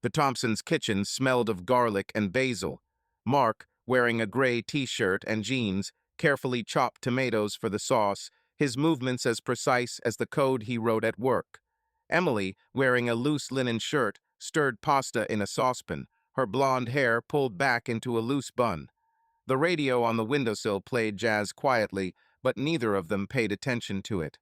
The Thompsons' kitchen smelled of garlic and basil. Mark, wearing a gray t-shirt and jeans, carefully chopped tomatoes for the sauce, his movements as precise as the code he wrote at work. Emily, wearing a loose linen shirt, stirred pasta in a saucepan, her blonde hair pulled back into a loose bun. The radio on the windowsill played jazz quietly, but neither of them paid attention to it.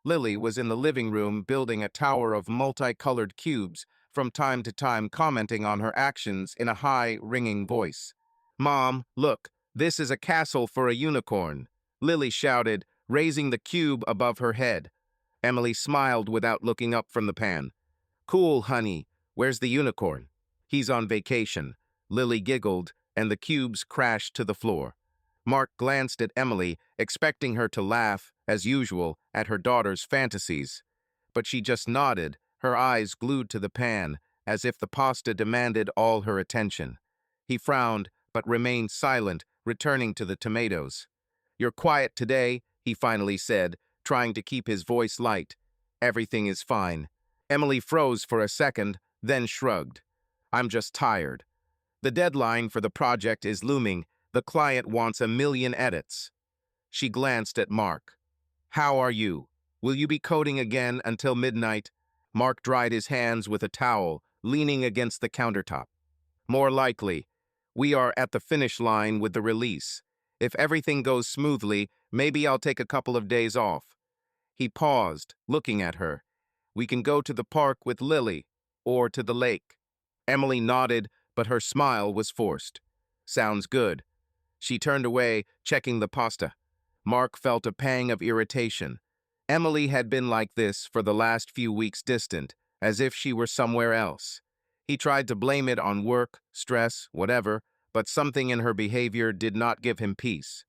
Lily was in the living room building a tower of multicolored cubes, from time to time commenting on her actions in a high, ringing voice. "Mom, look, this is a castle for a unicorn," Lily shouted, raising the cube above her head. Emily smiled without looking up from the pan. "Cool, honey. Where's the unicorn?" "He's on vacation." Lily giggled, and the cubes crashed to the floor. Mark glanced at Emily, expecting her to laugh, as usual, at her daughter's fantasies. But she just nodded, her eyes glued to the pan, as if the pasta demanded all her attention. He frowned, but remained silent, returning to the tomatoes. "You're quiet today," he finally said, trying to keep his voice light. "Everything is fine." Emily froze for a second, then shrugged. "I'm just tired. The deadline for the project is looming. The client wants 1,000,000 edits." She glanced at Mark. "How are you? Will you be coding again until midnight?" Mark dried his hands with a towel, leaning against the countertop. "More likely. We are at the finish line with the release. If everything goes smoothly, maybe I'll take a couple of days off." He paused, looking at her. "We can go to the park with Lily, or to the lake." Emily nodded, but her smile was forced. "Sounds good." She turned away, checking the pasta. Mark felt a pang of irritation. Emily had been like this for the last few weeks, distant, as if she were somewhere else. He tried to blame it on work, stress, whatever, but something in her behavior did not give him peace.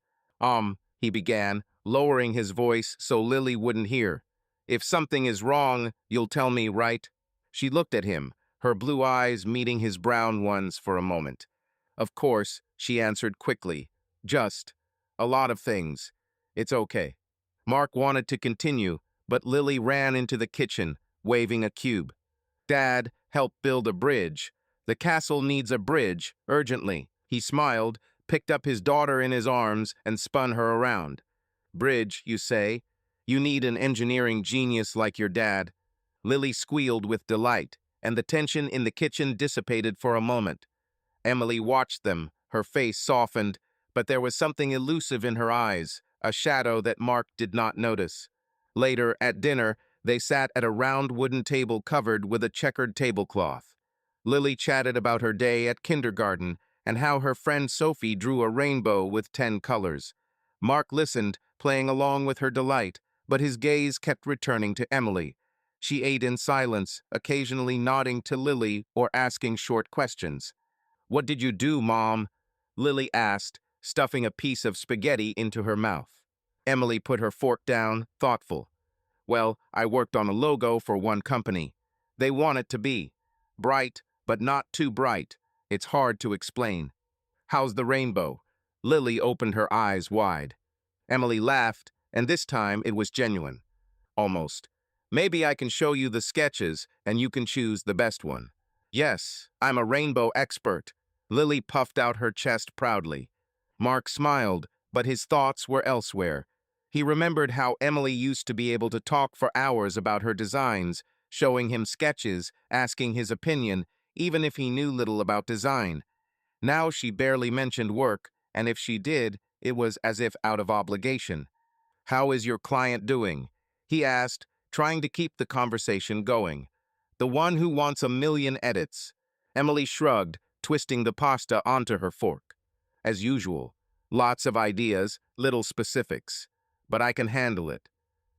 He began, lowering his voice so Lily wouldn't hear. "If something is wrong, you'll tell me, right?" She looked at him, her blue eyes meeting his brown ones for a moment. "Of course," she answered quickly. "Just a lot of things. It's okay." Mark wanted to continue, but Lily ran into the kitchen, waving a cube. "Dad, help build a bridge. The castle needs a bridge, urgently." He smiled, picked up his daughter in his arms, and spun her around. "Bridge, you say? You need an engineering genius like your dad." Lily squealed with delight, and the tension in the kitchen dissipated for a moment. Emily watched them, her face softened, but there was something elusive in her eyes, a shadow that Mark did not notice. Later, at dinner, they sat at a round wooden table covered with a checkered tablecloth. Lily chatted about her day at kindergarten and how her friend Sophie drew a rainbow with 10 colors. Mark listened, playing along with her delight, but his gaze kept returning to Emily. She ate in silence, occasionally nodding to Lily or asking short questions. "What did you do, Mom?" Lily asked, stuffing a piece of spaghetti into her mouth. Emily put her fork down, thoughtful. "Well, I worked on a logo for one company. They want it to be bright, but not too bright. It's hard to explain." "How's the rainbow?" Lily opened her eyes wide. Emily laughed, and this time it was genuine. "Almost. Maybe I can show you the sketches, and you can choose the best one." "Yes, I'm a rainbow expert." Lily puffed out her chest proudly. Mark smiled, but his thoughts were elsewhere. He remembered how Emily used to be able to talk for hours about her designs, showing him sketches, asking his opinion, even if he knew little about design. Now she barely mentioned work, and if she did, it was as if out of obligation. "How is your client doing?" he asked, trying to keep the conversation going. "The one who wants 1,000,000 edits." Emily shrugged, twisting the pasta onto her fork. "As usual. Lots of ideas, little specifics. But I can handle it."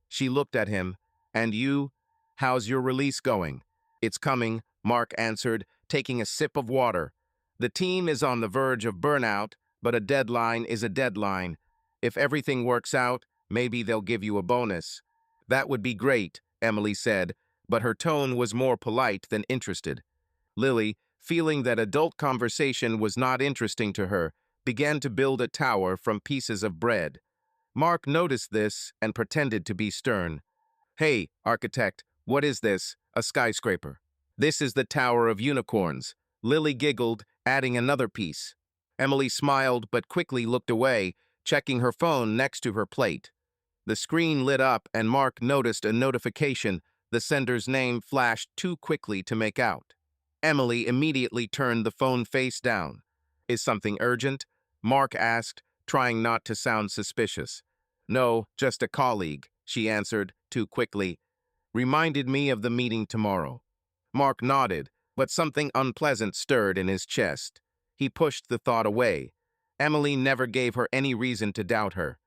She looked at him. "And you? How's your release going?" "It's coming," Mark answered, taking a sip of water. "The team is on the verge of burnout, but a deadline is a deadline. If everything works out, maybe they'll give you a bonus." "That would be great," Emily said, but her tone was more polite than interested. Lily, feeling that adult conversation was not interesting to her, began to build a tower from pieces of bread. Mark noticed this and pretended to be stern. "Hey, architect, what is this? A skyscraper?" This is the Tower of Unicorns. Lily giggled, adding another piece. Emily smiled but quickly looked away, checking her phone next to her plate. The screen lit up and Mark noticed a notification. The sender's name flashed too quickly to make out. Emily immediately turned the phone face down. Is something urgent? Mark asked, trying not to sound suspicious. No, just a colleague, she answered, too quickly. Reminded me of the meeting tomorrow. Mark nodded, but something unpleasant stirred in his chest. He pushed the thought away. Emily never gave her any reason to doubt her.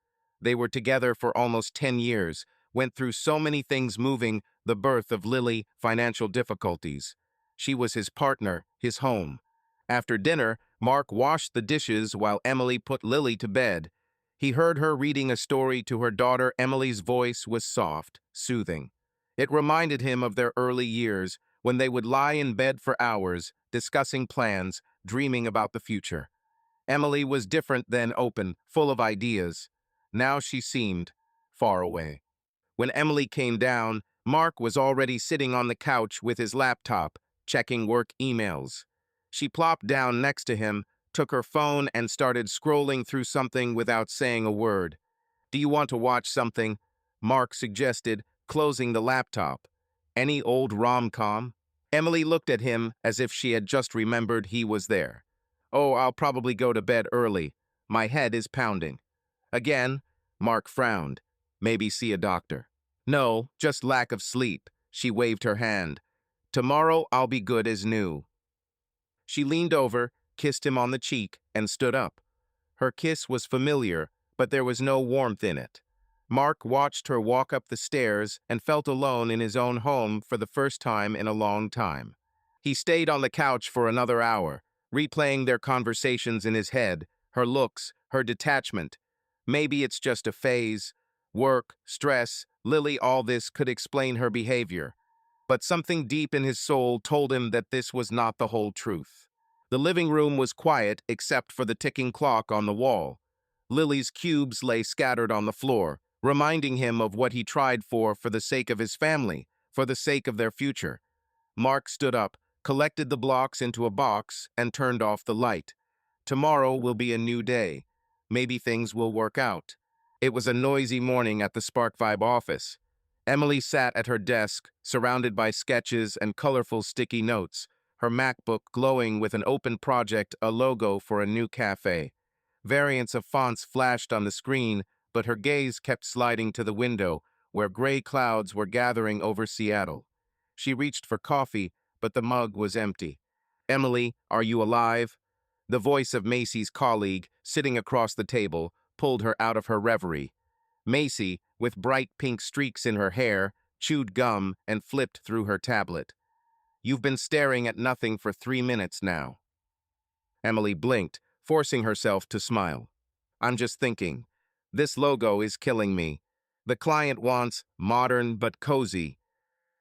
They were together for almost 10 years, went through so many things moving, the birth of Lily, financial difficulties. She was his partner, his home. After dinner, Mark washed the dishes while Emily put Lily to bed. He heard her reading a story to her daughter. Emily's voice was soft, soothing. It reminded him of their early years, when they would lie in bed for hours, discussing plans, dreaming about the future. Emily was different then, open, full of ideas. Now she seemed far away. When Emily came down, Mark was already sitting on the couch with his laptop, checking work emails. She plopped down next to him, took her phone and started scrolling through something without saying a word. Do you want to watch something? Mark suggested, closing the laptop. Any old rom-com? Emily looked at him as if she had just remembered he was there. Oh, I'll probably go to bed early. My head is pounding. Again? Mark frowned. Maybe see a doctor. No, just lack of sleep. She waved her hand. Tomorrow I'll be good as new. She leaned over, kissed him on the cheek, and stood up. Her kiss was familiar, but there was no warmth in it. Mark watched her walk up the stairs and felt alone in his own home for the first time in a long time. He stayed on the couch for another hour, replaying their conversations in his head, her looks, her detachment. Maybe it's just a phase. Work, stress, Lily, all this could explain her behavior. But something deep in his soul told him that this was not the whole truth. The living room was quiet except for the ticking clock on the wall. Lily's cubes lay scattered on the floor, reminding him of what he tried for the sake of his family, for the sake of their future. Mark stood up, collected the blocks into a box, and turned off the light. Tomorrow will be a new day. Maybe things will work out. It was a noisy morning at the Spark Vibe office. Emily sat at her desk, surrounded by sketches and colorful sticky notes, her MacBook glowing with an open project, a logo for a new cafe. Variants of fonts flashed on the screen, but her gaze kept sliding to the window, where gray clouds were gathering over Seattle. She reached for coffee, but the mug was empty. Emily, are you alive? The voice of Macy's colleague, sitting across the table, pulled her out of her reverie. Macy, with bright pink streaks in her hair, chewed gum and flipped through her tablet. You've been staring at nothing for 3 minutes now. Emily blinked, forcing herself to smile. I'm just thinking. This logo is killing me. The client wants modern but cozy.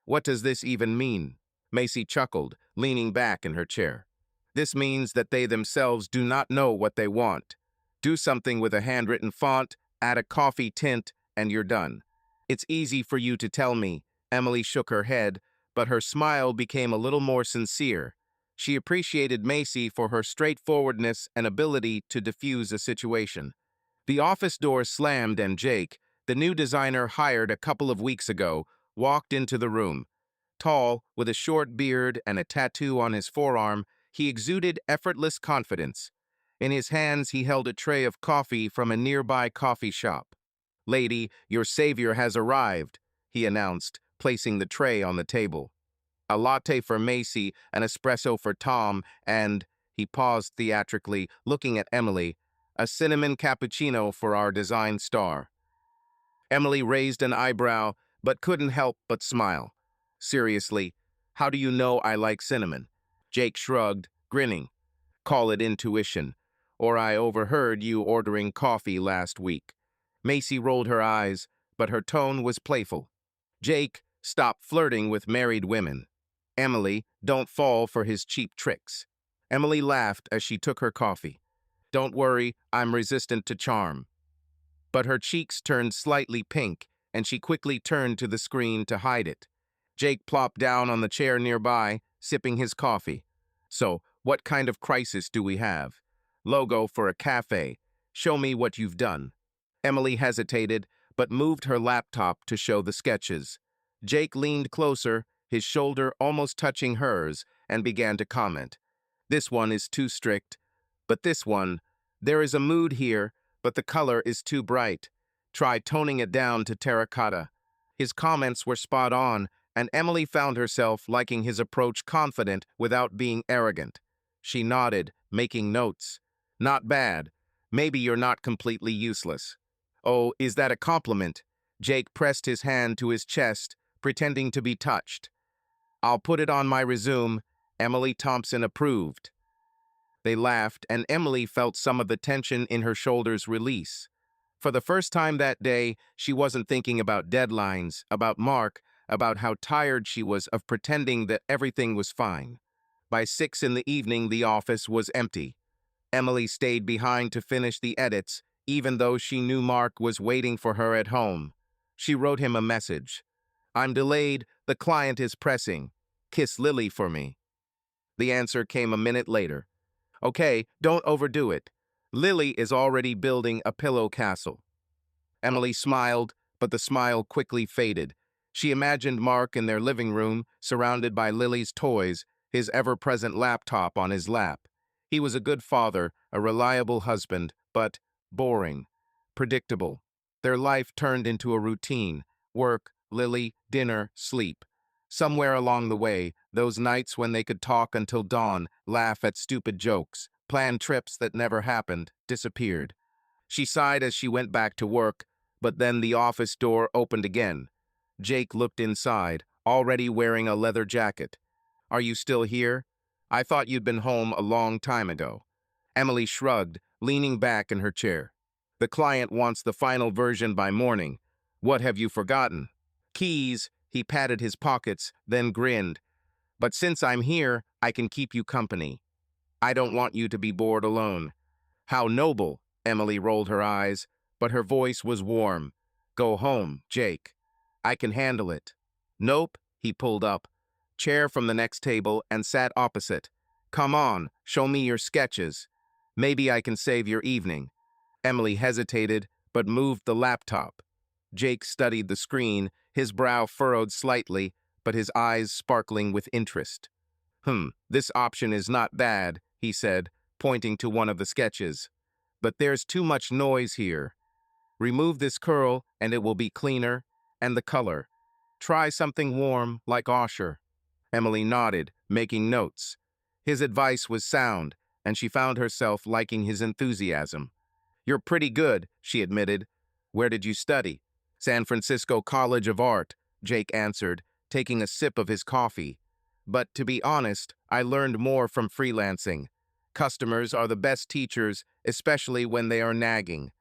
What does this even mean? Macy chuckled, leaning back in her chair. This means that they themselves do not know what they want. Do something with a handwritten font, add a coffee tint, and you're done. It's easy for you to tell me. Emily shook her head, but her smile became a little more sincere. She appreciated Macy for her straightforwardness and ability to diffuse a situation. The office door slammed and Jake, the new designer hired a couple of weeks ago, walked into the room. Tall, with a short beard and a tattoo on his forearm, he exuded effortless confidence. In his hands, he held a tray of coffee from a nearby coffee shop. Lady, your savior has arrived, he announced, placing the tray on the table. A latte for Macy, an espresso for Tom, and, he paused theatrically, looking at Emily, a cinnamon cappuccino for our design star. Emily raised an eyebrow, but couldn't help but smile. Seriously, how do you know I like cinnamon? Jake shrugged, grinning. Call it intuition. Or I overheard you ordering coffee last week. Macy rolled her eyes, but her tone was playful. Jake, stop flirting with married women. Emily, don't fall for his cheap tricks. Emily laughed as she took her coffee. Don't worry, I'm resistant to charm. But her cheeks turned slightly pink, and she quickly turned to the screen to hide it. Jake plopped down on the chair nearby, sipping his coffee. So, what kind of crisis do we have? Logo for a cafe. Show me what you've done. Emily hesitated, but moved her laptop to show the sketches. Jake leaned closer, his shoulder almost touching hers, and began to comment. This one is too strict, but this one, there is a mood here, but the color is too bright. Try toning it down to terracotta. His comments were spot on, and Emily found herself liking his approach, confident without being arrogant. She nodded, making notes. Not bad. Maybe you're not completely useless. Oh, is that a compliment? Jake pressed his hand to his chest, pretending to be touched. I'll put it on my resume. Emily Thompson approved. They laughed, and Emily felt some of the tension in her shoulders release. For the first time that day, she wasn't thinking about deadlines, about Mark, about how tired she was of pretending that everything was fine. By 6 in the evening, the office was empty. Emily stayed behind to finish the edits, even though she knew Mark was waiting for her at home. She wrote him a message. I'm delayed, the client is pressing. Kiss Lily for me. The answer came a minute later. Okay, don't overdo it. Lily is already building a pillow castle. Emily smiled, but the smile quickly faded. She imagined Mark in their living room, surrounded by Lily's toys, his ever-present laptop on his lap. He was a good father, a reliable husband, but boring, predictable. Their life turned into a routine. Work, Lily, dinner, sleep. Somewhere along the way, those nights when they could talk until dawn, laugh at stupid jokes, plan trips that never happened, disappeared. She sighed as she went back to work, but then the office door opened again. Jake looked inside, already wearing a leather jacket. Are you still here? I thought you'd been home a long time ago. Emily shrugged, leaning back in her chair. The client wants the final version by morning. What have you forgotten? Keys. He patted his pockets, then grinned. But since I'm here, I can keep you company. I don't want you to be bored alone. How noble, Emily rolled her eyes, but her voice was warm. Go home, Jake. I can handle it. Nope, he pulled up. Chair from the next table and sat opposite. Come on, show me your sketches. Maybe I can save your evening. Emily hesitated, but moved the laptop. Jake studied the screen, his brow furrowed slightly, but his eyes sparkling with interest. This option is not bad, he said, pointing to one of the sketches. But there's too much noise here. Remove this curl, and it will be cleaner, and the color. Try something warm, like Osher. Emily nodded, making notes. His advice was sound, and she found herself liking his enthusiasm. You're pretty good, she admitted. Where did you study? San Francisco College of Art, Jake answered, taking a sip of his coffee. But to be honest, I learned more from freelancing. Customers are the best teachers, especially when they are nagging.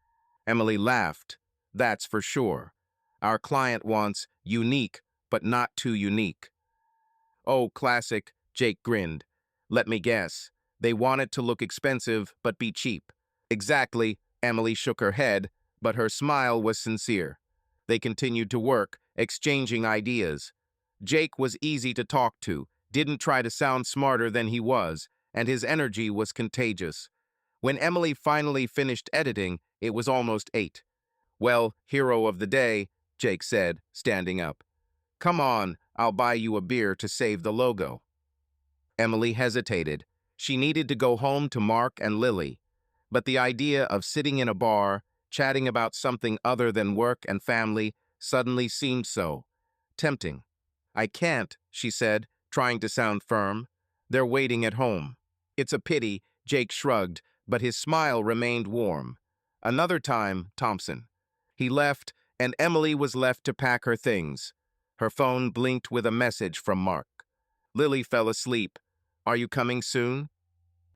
Emily laughed. That's for sure. Our client wants unique, but not too unique. Oh, classic, Jake grinned. Let me guess. They want it to look expensive, but be cheap. Exactly, Emily shook her head, but her smile was sincere. They continued to work, exchanging ideas. Jake was easy to talk to, didn't try to sound smarter than he was, and his energy was contagious. When Emily finally finished editing, it was almost 8. Well, hero of the day, Jake said, standing up. Come on, I'll buy you a beer to save the logo. Emily hesitated. She needed to go home to Mark and Lily. But the idea of sitting in a bar, chatting about something other than work and family, suddenly seemed so tempting. I can't, she said, trying to sound firm. They're waiting at home. It's a pity, Jake shrugged, but his smile remained warm. Another time, Thompson. He left, and Emily was left to pack her things. Her phone blinked with a message from Mark. Lily fell asleep. Are you coming soon?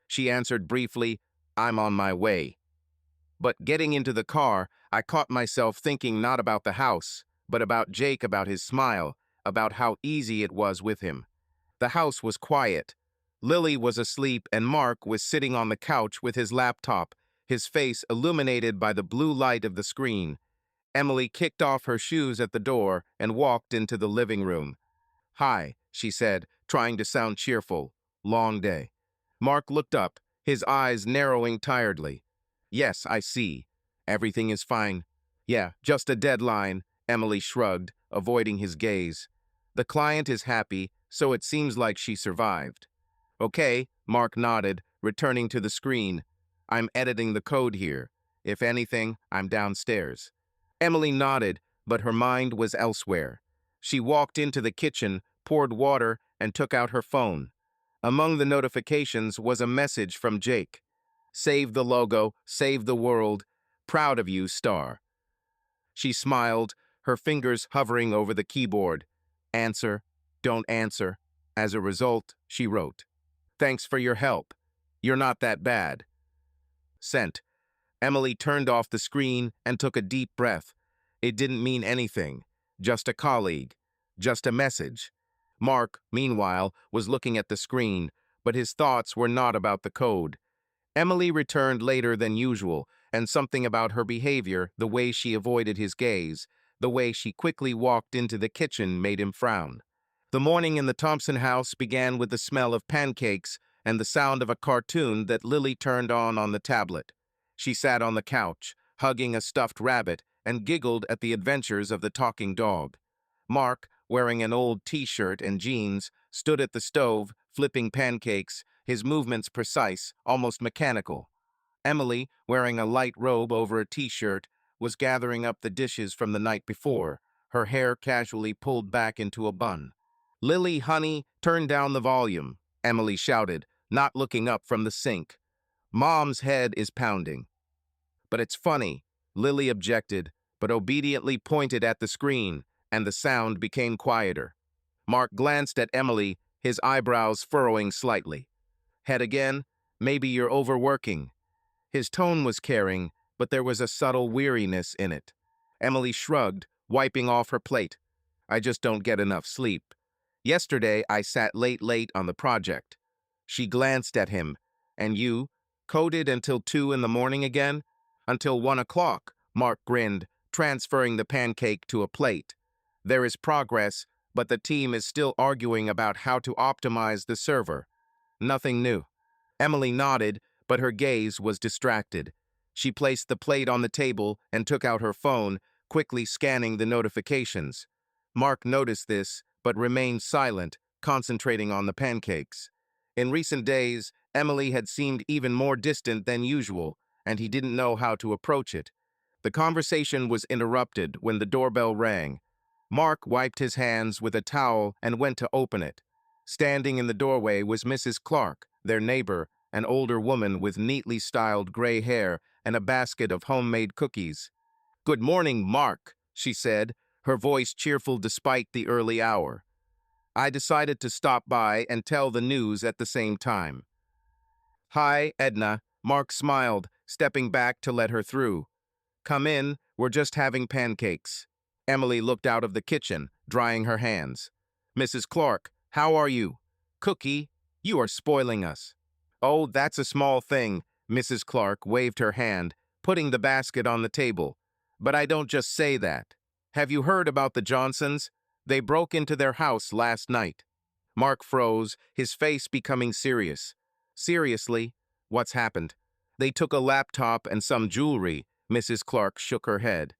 She answered briefly, I'm on my way. But getting into the car, I caught myself thinking not about the house, but about Jake, about his smile, about how easy it was with him. The house was quiet. Lily was asleep, and Mark was sitting on the couch with his laptop, his face illuminated by the blue light of the screen. Emily kicked off her shoes at the door and walked into the living room. Hi, she said, trying to sound cheerful. Long day. Mark looked up, his eyes narrowing tiredly. Yes, I see. Everything is fine. Yeah, just a deadline, Emily shrugged, avoiding his gaze. The client is happy, so it seems like she survived. Okay, Mark nodded, returning to the screen. I'm editing the code here. If anything, I'm downstairs. Emily nodded, but her mind was elsewhere. She walked into the kitchen, poured water, and took out her phone. Among the notifications was a message from Jake. Save the logo, save the world. Proud of you, star. She smiled, her fingers hovering over the keyboard. Answer, don't answer. As a result, she wrote, thanks for your help. You're not that bad. Sent. Emily turned off the screen and took a deep breath. It didn't mean anything. Just a colleague. Just a message. Mark, meanwhile, was looking at the screen, but his thoughts were not about the code. Emily returned later than usual, and something about her behavior, the way she avoided his gaze, the way she quickly walked into the kitchen made him frown. The morning in the Thompson house began with the smell of pancakes and the sound of a cartoon that Lily turned on the tablet. She sat on the couch, hugging a stuffed rabbit, and giggled at the adventures of the talking dog. Mark, wearing an old t-shirt and jeans, stood at the stove, flipping pancakes, his movements precise, almost mechanical. Emily, wearing a light robe over a t-shirt, was gathering up the dishes from the night before, her hair casually pulled back into a bun. Lily, honey, turn down the volume, Emily shouted, not looking up from the sink. Mom's head is pounding. But it's funny, Lily objected, but obediently pointed at the screen, and the sound became quieter. Mark glanced at Emily, his eyebrows furrowing slightly. Head again? Maybe you're overworking. His tone was caring, but there was a subtle weariness in it. Emily shrugged, wiping off her plate. I just don't get enough sleep. Yesterday, I sat late on the project. She glanced at him. And you? Coded until 2 in the morning again? Until 1 o'clock, Mark grinned, transferring the pancake to a plate. There is progress, but the team is still arguing about how to optimize the server. Nothing new. Emily nodded, but her gaze was distracted. She placed the plate on the table and took out her phone, quickly scanning the notifications. Mark noticed this, but remained silent, concentrating on the pancakes. In recent days, Emily had seemed even more distant than usual, and he didn't know how to approach it. The conversation was interrupted when the doorbell rang. Mark wiped his hands with a towel and went to open it. Standing in the doorway was Mrs. Clark, their neighbor, an older woman with neatly styled gray hair and a basket of homemade cookies. "Good morning, Mark," she said, her voice cheerful despite the early hour. I decided to stop by and tell the news at the same time. "Hi, Edna," Mark smiled, stepping back to let her through. "Come in, we're just having pancakes." Emily looked out of the kitchen, drying her hands. "Mrs. Clark, how are you?" "Cookie, you are spoiling us." "Oh, that's a small thing," Mrs. Clark waved her hand, putting the basket on the table. "But I don't just say that. Have you heard about the Johnsons? They broke into their house last night." Mark froze, his face becoming serious. "Seriously? What's happened?" "They took a laptop and some jewelry," Mrs. Clark shook her head.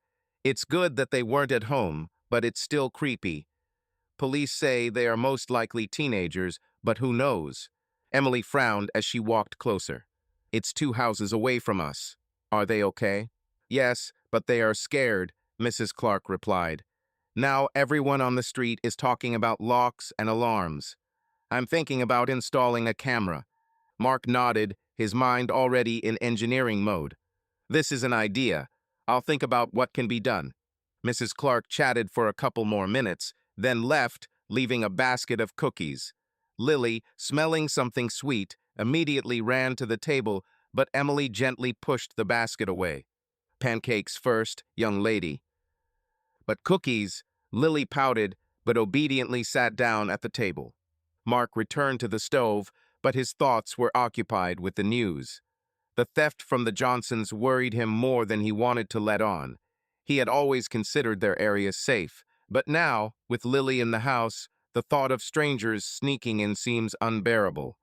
"It's good that they weren't at home, but it's still creepy. Police say they are most likely teenagers, but who knows?" Emily frowned as she walked closer. "It's 2 houses away from us. Are they okay?" "Yes, but they are scared," Mrs. Clark replied. "Now everyone on the street is talking about locks and alarms. I'm thinking about installing a camera." Mark nodded, his mind already in engineering mode. "This is an idea. I'll think about what can be done." Mrs. Clark chatted for a couple more minutes, then left, leaving a basket of cookies. Lily, smelling something sweet, immediately ran to the table, but Emily gently pushed the basket away. "Pancakes first, young lady." "But cookies," Lily pouted, but obediently sat down at the table. Mark returned to the stove, but his thoughts were occupied with the news. The theft from the Johnsons worried him more than he wanted to let on. He had always considered their area safe, but now, with Lily in the house, The thought of strangers sneaking in seems unbearable.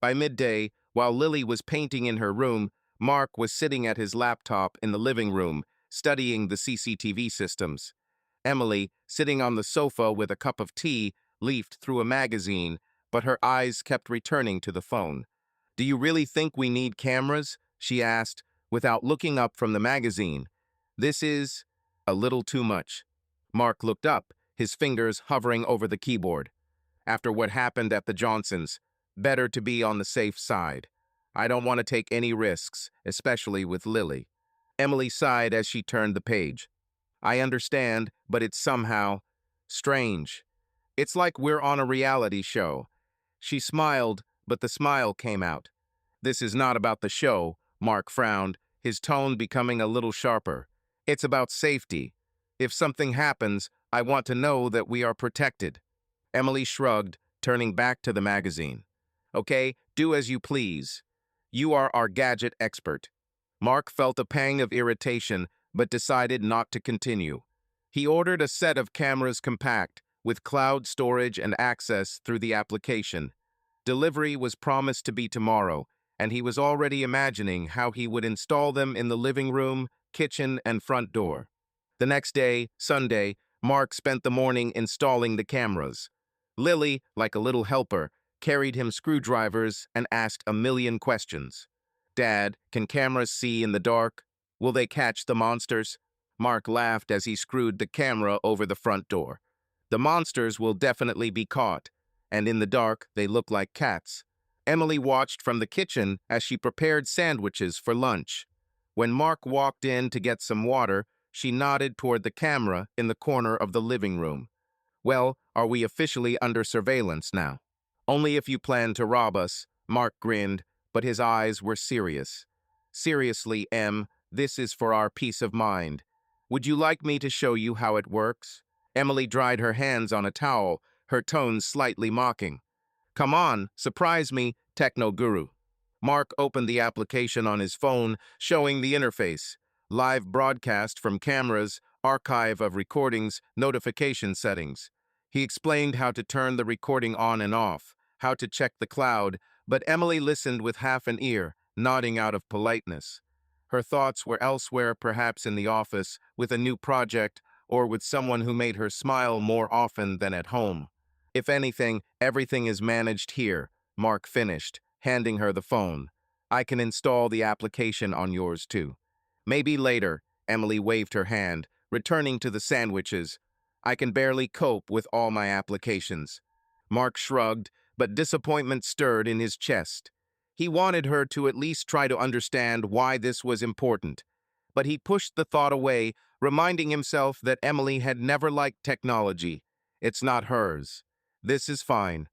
By midday, while Lily was painting in her room, Mark was sitting at his laptop in the living room, studying the CCTV systems. Emily, sitting on the sofa with a cup of tea, leafed through a magazine, but her eyes kept returning to the phone. "Do you really think we need cameras?" she asked, without looking up from the magazine. "This is a little too much." Mark looked up, his fingers hovering over the keyboard. "After what happened at the Johnsons, better to be on the safe side. I don't want to take any risks, especially with Lily." Emily sighed as she turned the page. "I understand, but it's somehow strange. It's like we're on a reality show." She smiled, but the smile came out. "This is not about the show," Mark frowned, his tone becoming a little sharper. "It's about safety. If something happens, I want to know that we are protected." Emily shrugged, turning back to the magazine. "Okay, do as you please. You are our gadget expert." Mark felt a pang of irritation, but decided not to continue. He ordered a set of cameras compact, with cloud storage and access through the application. Delivery was promised to be tomorrow, and he was already imagining how he would install them in the living room, kitchen, and front door. The next day, Sunday, Mark spent the morning installing the cameras. Lily, like a little helper, carried him screwdrivers and asked a million questions. "Dad, can cameras see in the dark? Will they catch the monsters?" Mark laughed as he screwed the camera over the front door. "The monsters will definitely be caught, and in the dark they look like cats." Emily watched from the kitchen as she prepared sandwiches for lunch. When Mark walked in to get some water, she nodded toward the camera in the corner of the living room. "Well, are we officially under surveillance now?" "Only if you plan to rob us," Mark grinned, but his eyes were serious. "Seriously, Em, this is for our peace of mind. Would you like me to show you how it works?" Emily dried her hands on a towel, her tone slightly mocking. "Come on, surprise me, techno guru." Mark opened the application on his phone, showing the interface. Live broadcast from cameras, archive of recordings, notification settings. He explained how to turn the recording on and off, how to check the cloud, but Emily listened with half an ear, nodding out of politeness. Her thoughts were elsewhere, perhaps in the office, with a new project, or with someone who made her smile more often than at home. "If anything, everything is managed here," Mark finished, handing her the phone. "I can install the application on yours too." "Maybe later," Emily waved her hand, returning to the sandwiches. "I can barely cope with all my applications." Mark shrugged, but disappointment stirred in his chest. He wanted her to at least try to understand why this was important. But he pushed the thought away, reminding himself that Emily had never liked technology. It's not hers. This is fine.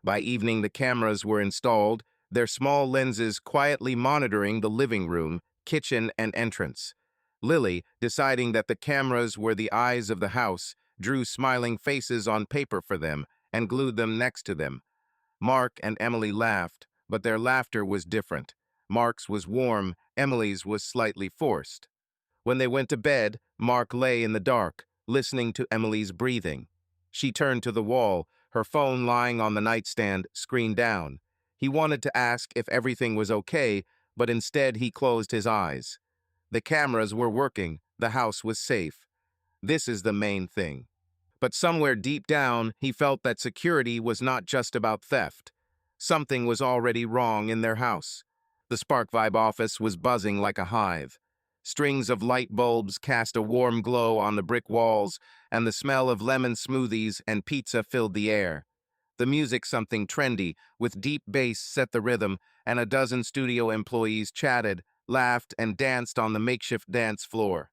By evening, the cameras were installed, their small lenses quietly monitoring the living room, kitchen, and entrance. Lily, deciding that the cameras were the eyes of the house, drew smiling faces on paper for them and glued them next to them. Mark and Emily laughed, but their laughter was different. Mark's was warm, Emily's was slightly forced. When they went to bed, Mark lay in the dark, listening to Emily's breathing. She turned to the wall, her phone lying on the nightstand, screen down. He wanted to ask if everything was okay, but instead he closed his eyes. The cameras were working, the house was safe. This is the main thing. But somewhere deep down, he felt that security was not just about theft. Something was already wrong in their house. The Spark Vibe office was buzzing like a hive. Strings of light bulbs cast a warm glow on the brick walls, and the smell of lemon smoothies and pizza filled the air. The music, something trendy, with deep bass, set the rhythm, and a dozen studio employees chatted, laughed, and danced on the makeshift dance floor.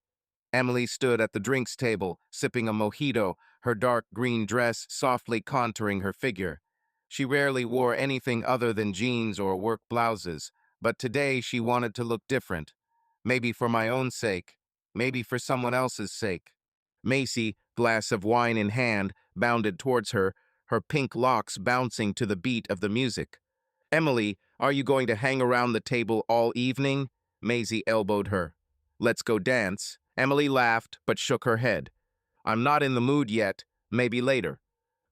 Emily stood at the drinks table, sipping a mojito, her dark green dress softly contouring her figure. She rarely wore anything other than jeans or work blouses, but today she wanted to look different. Maybe for my own sake, maybe for someone else's sake. Macy, glass of wine in hand, bounded towards her, her pink locks bouncing to the beat of the music. "Emily, are you going to hang around the table all evening?" Maisie elbowed her. "Let's go dance." Emily laughed, but shook her head. "I'm not in the mood yet. Maybe later."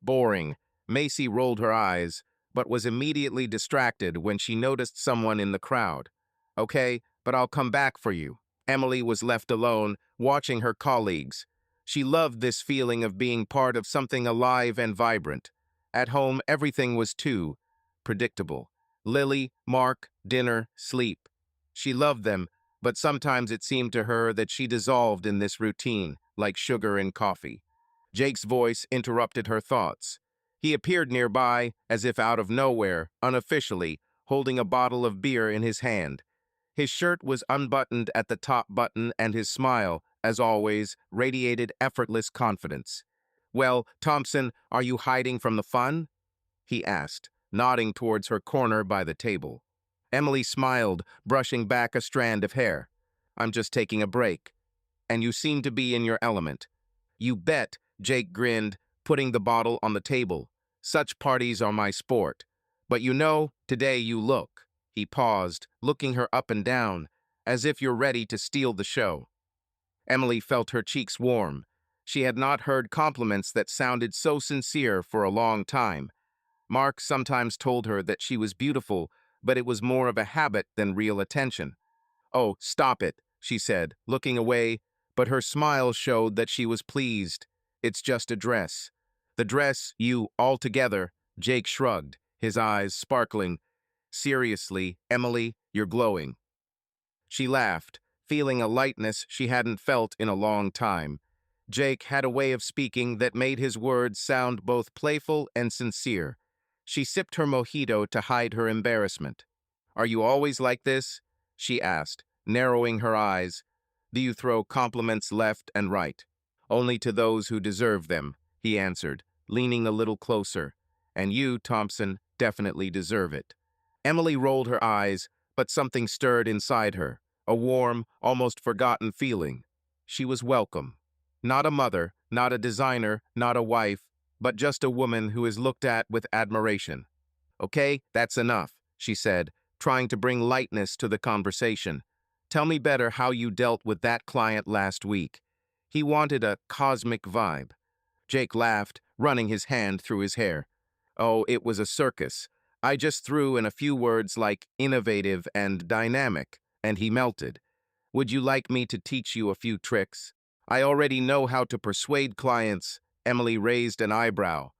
"Boring." Macy rolled her eyes, but was immediately distracted when she noticed someone in the crowd. Okay, but I'll come back for you. Emily was left alone, watching her colleagues. She loved this feeling of being part of something alive and vibrant. At home, everything was too predictable. Lily, Mark, dinner, sleep. She loved them, but sometimes it seemed to her that she dissolved in this routine, like sugar in coffee. Jake's voice interrupted her thoughts. He appeared nearby, as if out of nowhere, unofficially, holding a bottle of beer in his hand. His shirt was unbuttoned at the top button, and his smile, as always, radiated effortless confidence. "Well, Thompson, are you hiding from the fun?" he asked, nodding towards her corner by the table. Emily smiled, brushing back a strand of hair. "I'm just taking a break. And you seem to be in your element." "You bet," Jake grinned, putting the bottle on the table. "Such parties are my sport. But you know, today you look." He paused, looking her up and down, "as if you're ready to steal the show." Emily felt her cheeks warm. She had not heard compliments that sounded so sincere for a long time. Mark sometimes told her that she was beautiful, but it was more of a habit than real attention. "Oh, stop it," she said, looking away, but her smile showed that she was pleased. "It's just a dress." "The dress, you, altogether," Jake shrugged, his eyes sparkling. "Seriously, Emily, you're glowing." She laughed, feeling a lightness she hadn't felt in a long time. Jake had a way of speaking that made his words sound both playful and sincere. She sipped her mojito to hide her embarrassment. "Are you always like this?" she asked, narrowing her eyes. "Do you throw compliments left and right?" "Only to those who deserve them," he answered, leaning a little closer. "And you, Thompson, definitely deserve it." Emily rolled her eyes, but something stirred inside her, a warm, almost forgotten feeling. She was welcome. Not a mother, not a designer, not a wife, but just a woman who is looked at with admiration. "Okay, that's enough," she said, trying to bring lightness to the conversation. "Tell me better how you dealt with that client last week." He wanted a cosmic vibe. Jake laughed, running his hand through his hair. "Oh, it was a circus. I just threw in a few words like innovative and dynamic, and he melted. Would you like me to teach you a few tricks?" "I already know how to persuade clients." Emily raised an eyebrow.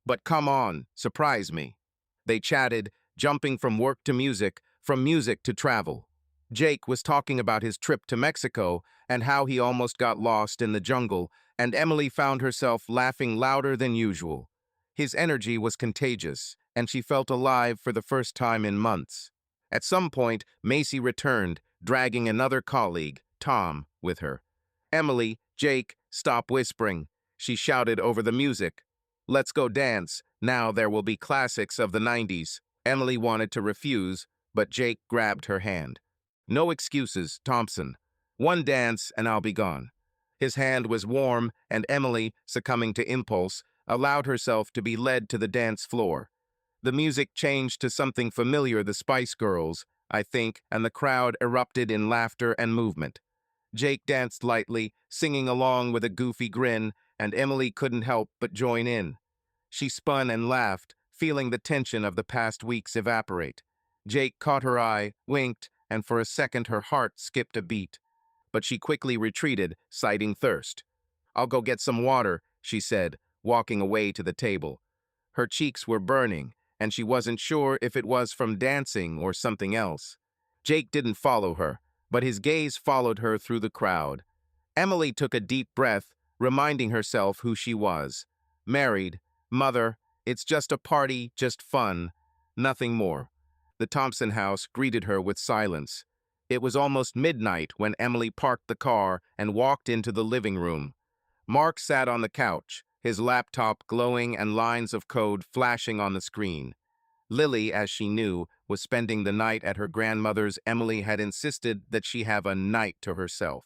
"But come on, surprise me." They chatted, jumping from work to music, from music to travel. Jake was talking about his trip to Mexico and how he almost got lost in the jungle, and Emily found herself laughing louder than usual. His energy was contagious, and she felt alive for the first time in months. At some point, Macy returned, dragging another colleague, Tom, with her. "Emily, Jake, stop whispering," she shouted over the music. "Let's go dance. Now there will be classics of the 90s. Emily wanted to refuse, but Jake grabbed her hand. "No excuses, Thompson. One dance and I'll be gone." His hand was warm, and Emily, succumbing to impulse, allowed herself to be led to the dance floor. The music changed to something familiar, the Spice Girls, I think, and the crowd erupted in laughter and movement. Jake danced lightly, singing along with a goofy grin, and Emily couldn't help but join in. She spun and laughed, feeling the tension of the past weeks evaporate. Jake caught her eye, winked, and for a second her heart skipped a beat. But she quickly retreated, citing thirst. "I'll go get some water," she said, walking away to the table. Her cheeks were burning, and she wasn't sure if it was from dancing or something else. Jake didn't follow her, but his gaze followed her through the crowd. Emily took a deep breath, reminding herself who she was. Married, mother, it's just a party, just fun, nothing more. The Thompson house greeted her with silence. It was almost midnight when Emily parked the car and walked into the living room. Mark sat on the couch, his laptop glowing and lines of code flashing on the screen. Lily, as she knew, was spending the night at her grandmother's. Emily had insisted that she have a night to herself.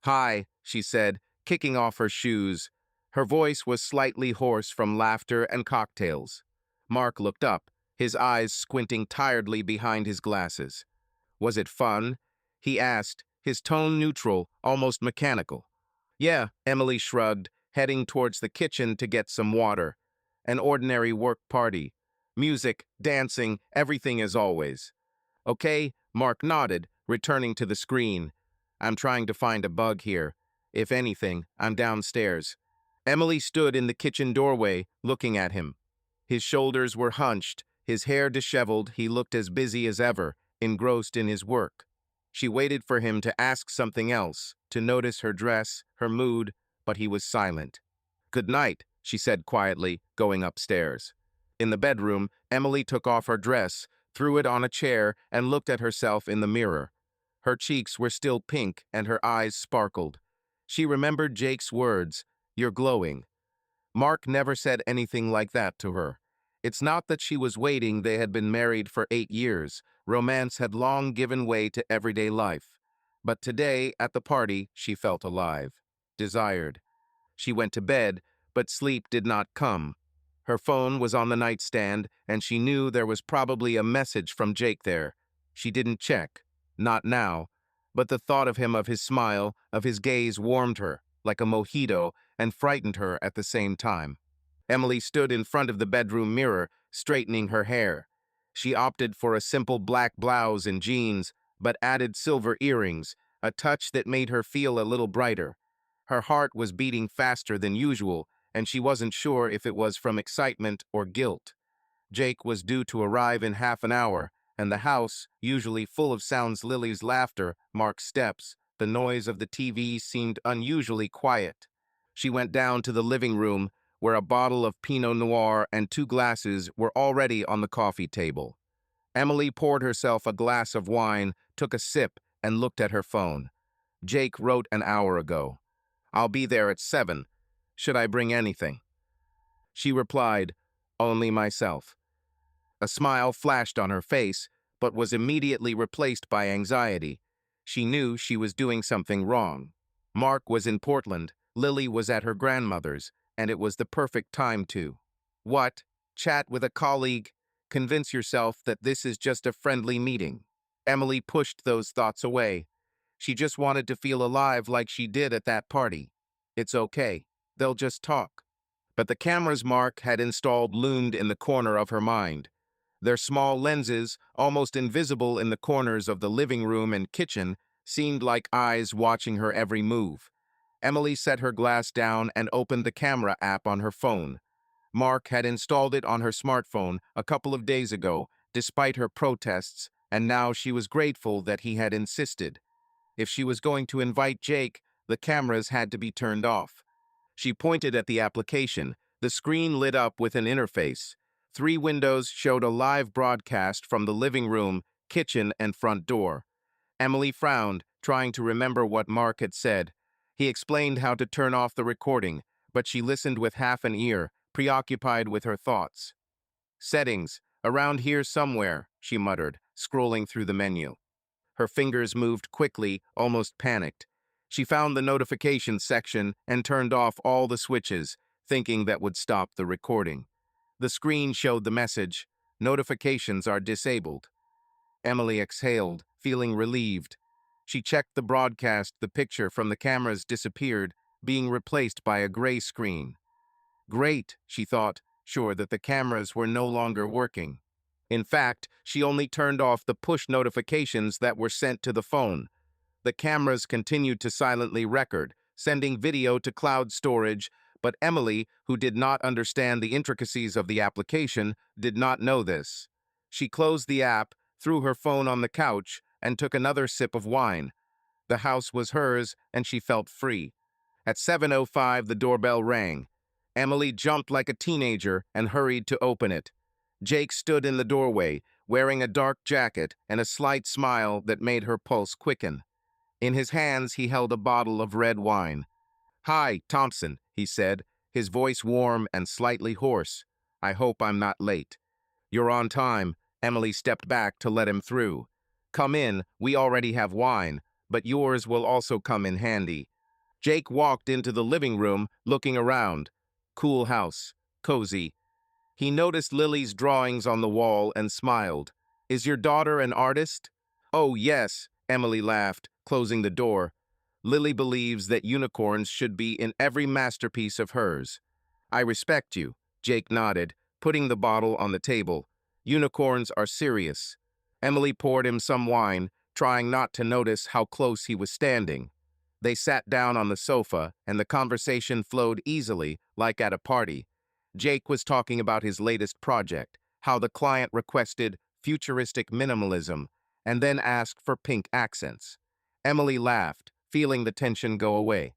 "Hi," she said, kicking off her shoes. Her voice was slightly hoarse from laughter and cocktails. Mark looked up, his eyes squinting tiredly behind his glasses. "Was it fun?" he asked, his tone neutral, almost mechanical. "Yeah," Emily shrugged, heading towards the kitchen to get some water. an ordinary work party. Music, dancing, everything as always. Okay, Mark nodded, returning to the screen. I'm trying to find a bug here. If anything, I'm downstairs. Emily stood in the kitchen doorway, looking at him. His shoulders were hunched, his hair disheveled, he looked as busy as ever, engrossed in his work. She waited for him to ask something else, to notice her dress, her mood, but he was silent. Good night, she said quietly, going upstairs. In the bedroom, Emily took off her dress, threw it on a chair, and looked at herself in the mirror. Her cheeks were still pink, and her eyes sparkled. She remembered Jake's words, "You're glowing." Mark never said anything like that to her. It's not that she was waiting, they had been married for 8 years. Romance had long given way to everyday life. But today, at the party, she felt alive, desired. She went to bed, but sleep did not come. Her phone was on the nightstand, and she knew there was probably a message from Jake there. She didn't check. Not now. But the thought of him, of his smile, of his gaze warmed her, like a mojito, and frightened her at the same time. Emily stood in front of the bedroom mirror, straightening her hair. She opted for a simple black blouse and jeans, but added silver earrings, a touch that made her feel a little brighter. Her heart was beating faster than usual, and she wasn't sure if it was from excitement or guilt. Jake was due to arrive in half an hour, and the house, usually full of sounds, Lily's laughter, Mark's steps, the noise of the TV seemed unusually quiet. She went down to the living room, where a bottle of Pinot Noir and 2 glasses were already on the coffee table. Emily poured herself a glass of wine, took a sip, and looked at her phone. Jake wrote an hour ago. "I'll be there at 7. Should I bring anything?" She replied, "Only myself." A smile flashed on her face, but was immediately replaced by anxiety. She knew she was doing something wrong. Mark was in Portland, Lily was at her grandmother's, and it was the perfect time to. What? Chat with a colleague? Convince yourself that this is just a friendly meeting. Emily pushed those thoughts away. She just wanted to feel alive like she did at that party. It's okay. They'll just talk. But the cameras Mark had installed loomed in the corner of her mind. Their small lenses, almost invisible in the corners of the living room and kitchen, seemed like eyes watching her every move. Emily set her glass down and opened the camera app on her phone. Mark had installed it on her smartphone a couple of days ago, despite her protests, and now she was grateful that he had insisted. If she was going to invite Jake, the cameras had to be turned off. She pointed at the application. The screen lit up with an interface. 3 windows showed a live broadcast from the living room, kitchen, and front door. Emily frowned, trying to remember what Mark had said. He explained how to turn off the recording, but she listened with half an ear, preoccupied with her thoughts. "Settings, around here somewhere," she muttered, scrolling through the menu. Her fingers moved quickly, almost panicked. She found the notifications section and turned off all the switches, thinking that would stop the recording. The screen showed the message, "Notifications are disabled." Emily exhaled, feeling relieved. She checked the broadcast. The picture from the cameras disappeared, being replaced by a gray screen. Great, she thought, sure that the cameras were no longer working. In fact, she only turned off the push notifications that were sent to the phone. The cameras continued to silently record, sending video to cloud storage, but Emily, who did not understand the intricacies of the application, did not know this. She closed the app, threw her phone on the couch, and took another sip of wine. The house was hers, and she felt free. At 7:05, the doorbell rang. Emily jumped like a teenager and hurried to open it. Jake stood in the doorway, wearing a dark jacket and a slight smile that made her pulse quicken. In his hands, he held a bottle of red wine. "Hi, Thompson," he said, his voice warm and slightly hoarse. "I hope I'm not late." "You're on time." Emily stepped back to let him through. "Come in, we already have wine, but yours will also come in handy." Jake walked into the living room, looking around. Cool house, cozy. He noticed Lily's drawings on the wall and smiled. "Is your daughter an artist?" "Oh, yes," Emily laughed, closing the door. "Lily believes that unicorns should be in every masterpiece of hers." "I respect you." Jake nodded, putting the bottle on the table. Unicorns are serious. Emily poured him some wine, trying not to notice how close he was standing. They sat down on the sofa, and the conversation flowed easily, like at a party. Jake was talking about his latest project, how the client requested futuristic minimalism, and then asked for pink accents. Emily laughed, feeling the tension go away.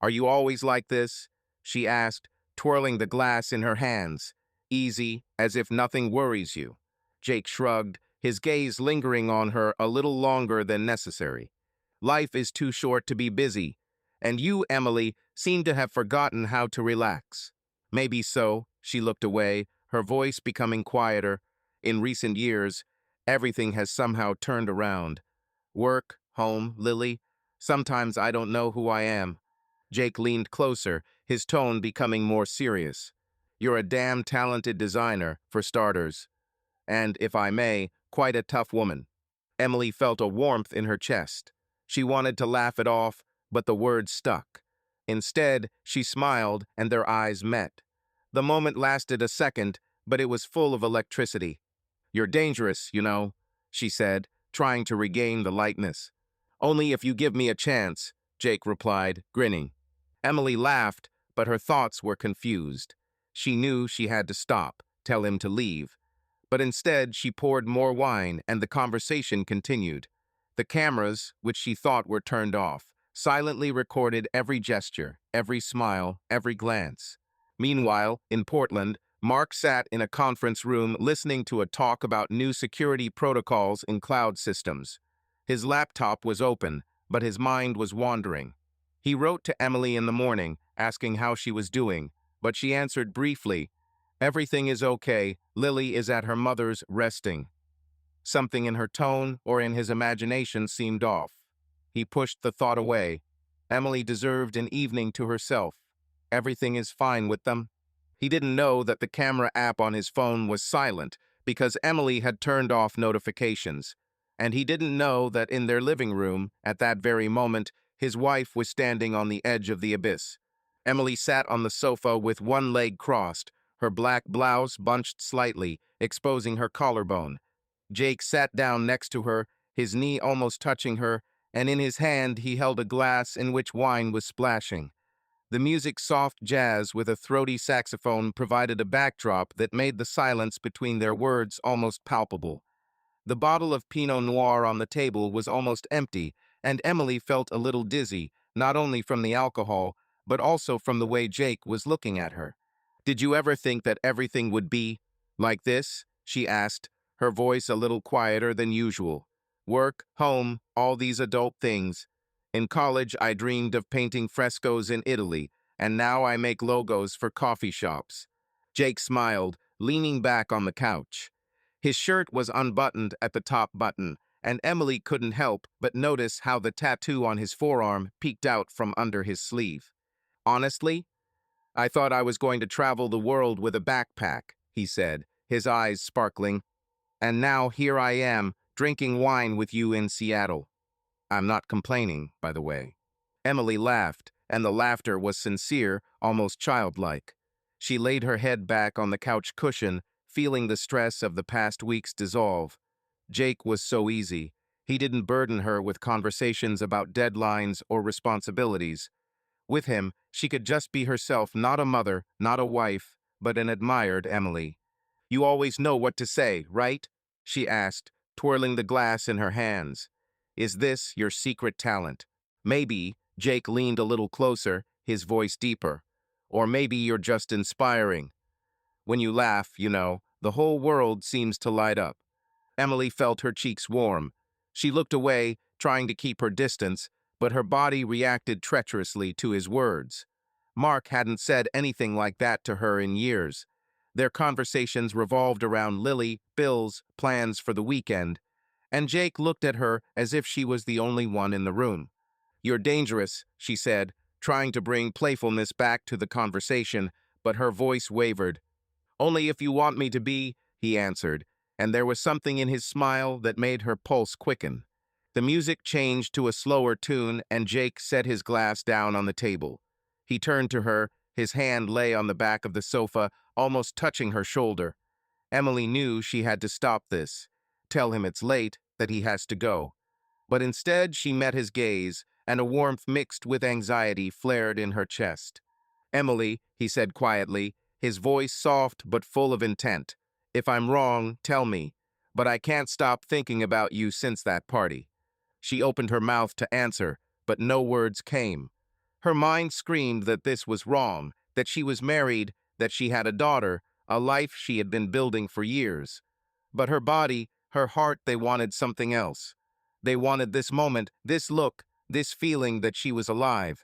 "Are you always like this?" she asked, twirling the glass in her hands. "Easy, as if nothing worries you." Jake shrugged, his gaze lingering on her a little longer than necessary. "Life is too short to be busy, and you, Emily, seem to have forgotten how to relax." "Maybe so." She looked away, her voice becoming quieter. "In recent years, everything has somehow turned around. Work, home, Lily. Sometimes I don't know who I am." Jake leaned closer, his tone becoming more serious. "You're a damn talented designer, for starters. And, if I may, quite a tough woman." Emily felt a warmth in her chest. She wanted to laugh it off, but the words stuck. Instead, she smiled, and their eyes met. The moment lasted a second, but it was full of electricity. "You're dangerous, you know," she said, trying to regain the lightness. "Only if you give me a chance," Jake replied, grinning. Emily laughed, but her thoughts were confused. She knew she had to stop, tell him to leave. But instead, she poured more wine, and the conversation continued. The cameras, which she thought were turned off, silently recorded every gesture, every smile, every glance. Meanwhile, in Portland, Mark sat in a conference room listening to a talk about new security protocols in cloud systems. His laptop was open, but his mind was wandering. He wrote to Emily in the morning, asking how she was doing, but she answered briefly, "Everything is okay. Lily is at her mother's resting." Something in her tone or in his imagination seemed off. He pushed the thought away. Emily deserved an evening to herself. Everything is fine with them. He didn't know that the camera app on his phone was silent because Emily had turned off notifications. And he didn't know that in their living room, at that very moment, his wife was standing on the edge of the abyss. Emily sat on the sofa with one leg crossed, her black blouse bunched slightly, exposing her collarbone. Jake sat down next to her, his knee almost touching her, and in his hand he held a glass in which wine was splashing. The music's soft jazz with a throaty saxophone provided a backdrop that made the silence between their words almost palpable. The bottle of Pinot Noir on the table was almost empty, and Emily felt a little dizzy, not only from the alcohol, but also from the way Jake was looking at her. "Did you ever think that everything would be like this?" she asked, her voice a little quieter than usual. "Work, home, all these adult things. In college, I dreamed of painting frescoes in Italy, and now I make logos for coffee shops." Jake smiled, leaning back on the couch. His shirt was unbuttoned at the top button, and Emily couldn't help but notice how the tattoo on his forearm peeked out from under his sleeve. "Honestly, I thought I was going to travel the world with a backpack," he said, his eyes sparkling. "And now here I am, drinking wine with you in Seattle. I'm not complaining, by the way." Emily laughed, and the laughter was sincere, almost childlike. She laid her head back on the couch cushion, feeling the stress of the past weeks dissolve. Jake was so easy. He didn't burden her with conversations about deadlines or responsibilities. With him, she could just be herself, not a mother, not a wife, but an admired Emily. "You always know what to say, right?" she asked, twirling the glass in her hands. "Is this your secret talent?" "Maybe," Jake leaned a little closer, his voice deeper. "Or maybe you're just inspiring. When you laugh, you know, the whole world seems to light up." Emily felt her cheeks warm. She looked away, trying to keep her distance, but her body reacted treacherously to his words. Mark hadn't said anything like that to her in years. Their conversations revolved around Lily, bills, plans for the weekend, and Jake looked at her as if she was the only one in the room. "You're dangerous," she said, trying to bring playfulness back to the conversation, but her voice wavered. "Only if you want me to be," he answered, and there was something in his smile that made her pulse quicken. The music changed to a slower tune, and Jake set his glass down on the table. He turned to her, His hand lay on the back of the sofa, almost touching her shoulder. Emily knew she had to stop this, tell him it's late, that he has to go. But instead, she met his gaze, and a warmth mixed with anxiety flared in her chest. "Emily," he said quietly, his voice soft but full of intent. "If I'm wrong, tell me. But I can't stop thinking about you since that party." She opened her mouth to answer, but no words came. Her mind screamed that this was wrong, that she was married, that she had a daughter, a life she had been building for years. But her body, her heart, they wanted something else. They wanted this moment, this look, this feeling that she was alive.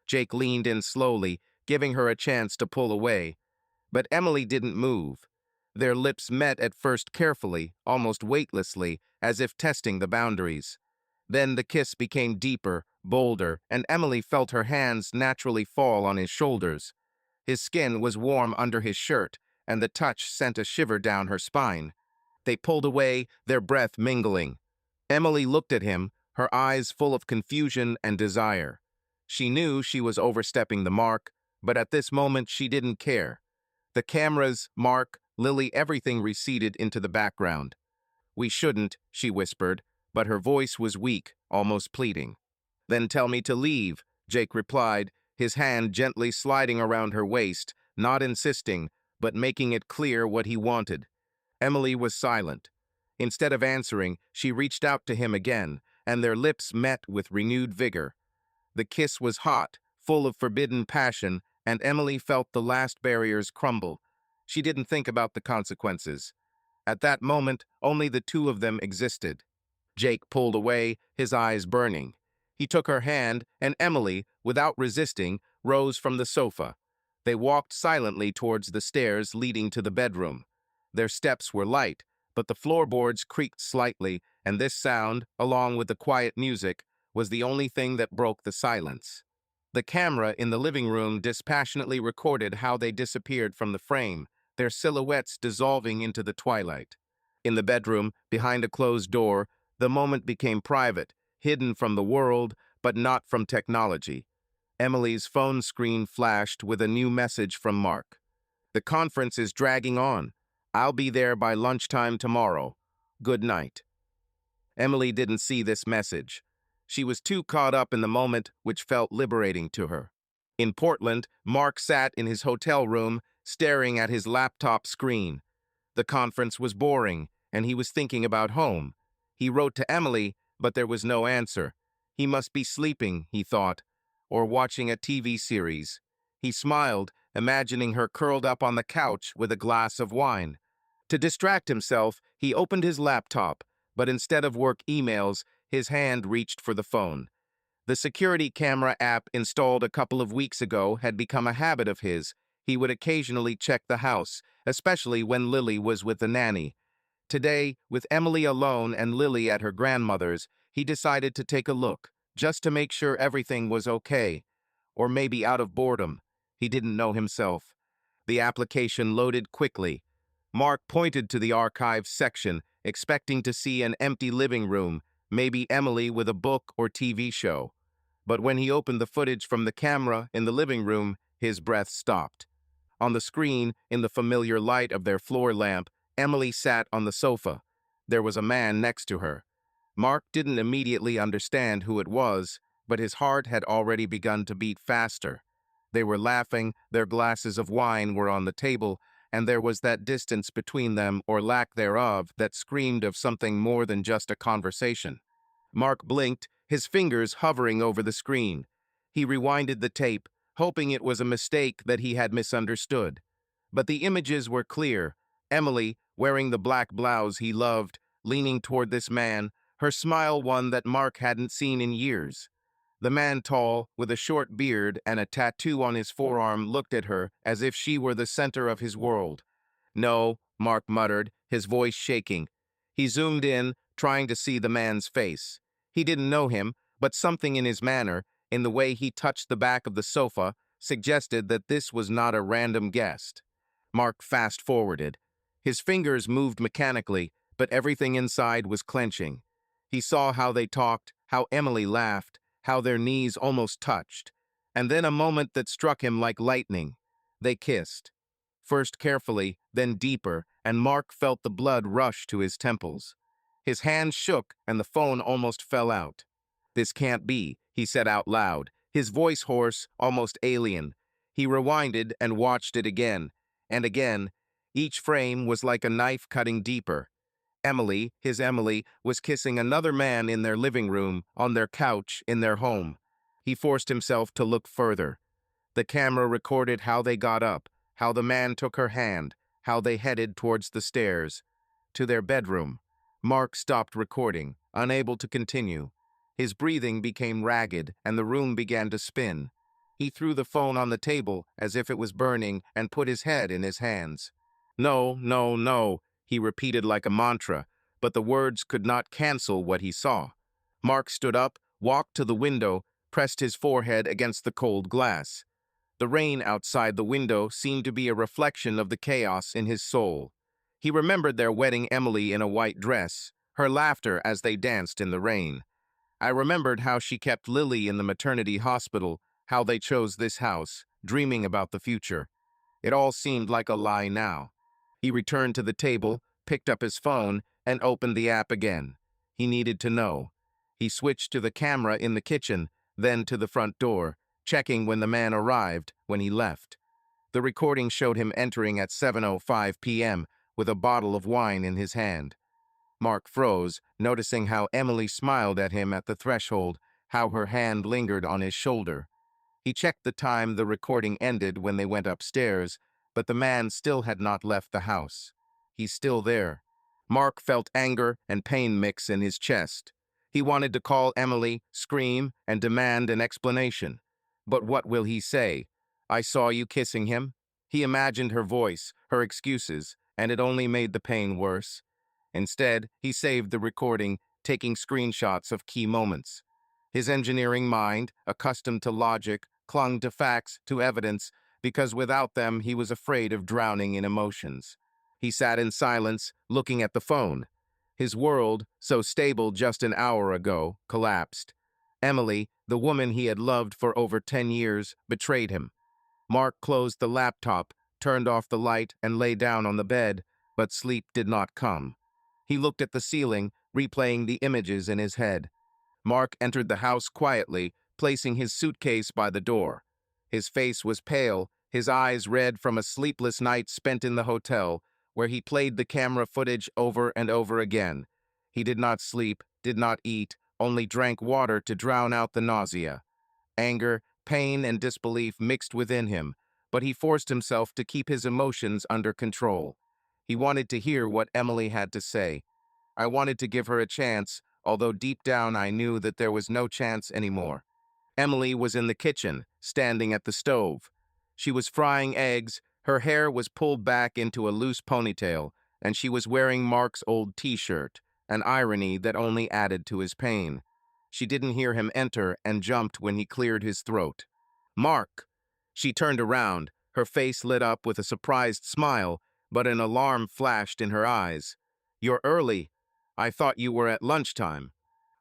Jake leaned in slowly, giving her a chance to pull away. But Emily didn't move. Their lips met at first carefully, almost weightlessly, as if testing the boundaries. Then the kiss became deeper, bolder, and Emily felt her hands naturally fall on his shoulders. His skin was warm under his shirt, and the touch sent a shiver down her spine. They pulled away, their breath mingling. Emily looked at him, her eyes full of confusion and desire. She knew she was overstepping the mark, but at this moment she didn't care. The cameras, Mark, Lily, everything receded into the background. "We shouldn't," she whispered, but her voice was weak, almost pleading. "Then tell me to leave," Jake replied, his hand gently sliding around her waist, not insisting, but making it clear what he wanted. Emily was silent. Instead of answering, she reached out to him again, and their lips met with renewed vigor. The kiss was hot, full of forbidden passion, and Emily felt the last barriers crumble. She didn't think about the consequences. At that moment, only the two of them existed. Jake pulled away, his eyes burning. He took her hand, and Emily, without resisting, rose from the sofa. They walked silently towards the stairs leading to the bedroom. Their steps were light, but the floorboards creaked slightly, and this sound, along with the quiet music, was the only thing that broke the silence. The camera in the living room dispassionately recorded how they disappeared from the frame, their silhouettes dissolving into the twilight. In the bedroom, behind a closed door, the moment became private, hidden from the world, but not from technology. Emily's phone screen flashed with a new message from Mark. "The conference is dragging on. I'll be there by lunchtime tomorrow. Good night." Emily didn't see this message. She was too caught up in the moment, which felt liberating to her. In Portland, Mark sat in his hotel room, staring at his laptop screen. The conference was boring, and he was thinking about home. He wrote to Emily, but there was no answer. He must be sleeping, he thought, or watching a TV series. He smiled, imagining her curled up on the couch with a glass of wine. To distract himself, he opened his laptop, but instead of work emails, his hand reached for the phone. The security camera app installed a couple of weeks ago had become a habit of his. He would occasionally check the house, especially when Lily was with the nanny. Today, with Emily alone and Lily at her grandmother's, he decided to take a look, just to make sure everything was okay. Or maybe out of boredom. He didn't know himself. The application loaded quickly. Mark pointed to the archives section, expecting to see an empty living room, maybe Emily with a book or TV show. But when he opened the footage from the camera in the living room, his breath stopped. On the screen, in the familiar light of their floor lamp, Emily sat on the sofa. There was a man next to her. Mark didn't immediately understand who it was, but his heart had already begun to beat faster. They were laughing, their glasses of wine were on the table, and there was that distance between them, or lack thereof, that screamed of something more than just a conversation. Mark blinked, his fingers hovering over the screen. He rewinded the tape, hoping it was a mistake that he had misunderstood. But the images were clear. Emily, wearing the black blouse he loved, leaning toward this man, her smile one that Mark hadn't seen in years. The man, tall, with a short beard and a tattoo on his forearm, looked at her as if she were the center of his world. "No," Mark muttered, his voice shaking. He zoomed in, trying to see the man's face. He didn't know him, but something in his manner, in the way he touched the back of the sofa, suggested that this was not a random guest. Mark fast-forwarded. His fingers moved mechanically, but everything inside was clenching. He saw how they talked, how Emily laughed, how their knees almost touched. And then a moment that struck him like lightning. They kissed. First carefully, then deeper, and Mark felt the blood rush to his temples. His hands shook and the phone almost fell out. "This can't be," he said out loud, his voice hoarse, almost alien. He rewinded and watched it again, and again. Each frame was like a knife cutting deeper. Emily, his Emily, was kissing another man in their living room, on their couch, in their home. He forced himself to look further. The camera recorded how they got up, how the man took her hand, how they headed towards the stairs. To their bedroom. Mark stopped recording, unable to continue. His breathing became ragged, and the room began to spin. He threw the phone on the table as if it was burning and put his head in his hands. "No, no, no," he repeated like a mantra, but the words could not cancel what he saw. Mark stood up, walked to the window, pressed his forehead against the cold glass. The rain outside the window seemed to be a reflection of the chaos in his soul. He remembered their wedding Emily in a white dress, her laughter as they danced in the rain. I remembered how she kept Lily in the maternity hospital, how they chose this house, dreaming about the future. It all seemed like a lie now. He returned to the table, picked up his phone, and opened the app again. He needed to know. He switched to the camera in the kitchen, then to the front door, checking when the man arrived, when he left. The recording showed him entering at 7:05 p.m. with a bottle of wine in his hand. Mark froze, noticing how Emily smiled at him at the threshold, how her hand lingered on his shoulder. He checked the time the recording ended when they went upstairs, but the man still had not left the house. He's still there. Mark felt anger and pain mix in his chest. He wanted to call Emily, scream, and demand an explanation. But what will he say? "I saw you kissing him?" He imagined her voice, her excuses, and it only made the pain worse. Instead, he saved the recording, taking screenshots of key moments. His engineering mind, accustomed to logic, clung to facts, to evidence, because without them he was afraid of drowning in emotions. He sat in silence, looking at the phone. His world, so stable just an hour ago, collapsed. Emily, the woman he had loved for over 10 years, betrayed him. Mark closed the laptop, turned off the light, and lay down on the bed, but sleep did not come. He looked at the ceiling, replaying the images in his head. Mark entered the house quietly, placing his suitcase by the door. His face was pale, his eyes red from a sleepless night spent in the hotel, where he played the camera footage over and over again. He did not sleep, did not eat, only drank water to drown out the nausea. Anger, pain, and disbelief mixed within him, but he forced himself to keep his emotions under control. He wanted to hear what Emily had to say. I wanted to give her a chance, although deep down I knew that there was no chance anymore. Emily was in the kitchen, standing at the stove. She was frying eggs, her hair was pulled back into a loose ponytail, and she was wearing Mark's old t-shirt, an irony that only added to his pain. She didn't hear him enter and jumped when he cleared his throat. "Mark!" She turned around, her face lit up with a surprised smile, but an alarm flashed in her eyes. "You're early. I thought you were at lunchtime."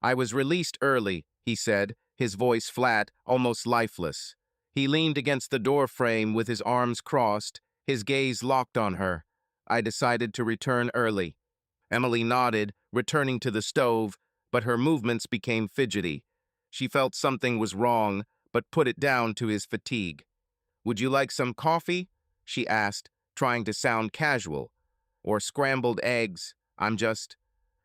"I was released early," he said, his voice flat, almost lifeless. He leaned against the door frame with his arms crossed, his gaze locked on her. "I decided to return early." Emily nodded, returning to the stove, but her movements became fidgety. She felt something was wrong, but put it down to his fatigue. "Would you like some coffee?" she asked, trying to sound casual. "Or scrambled eggs? I'm just—"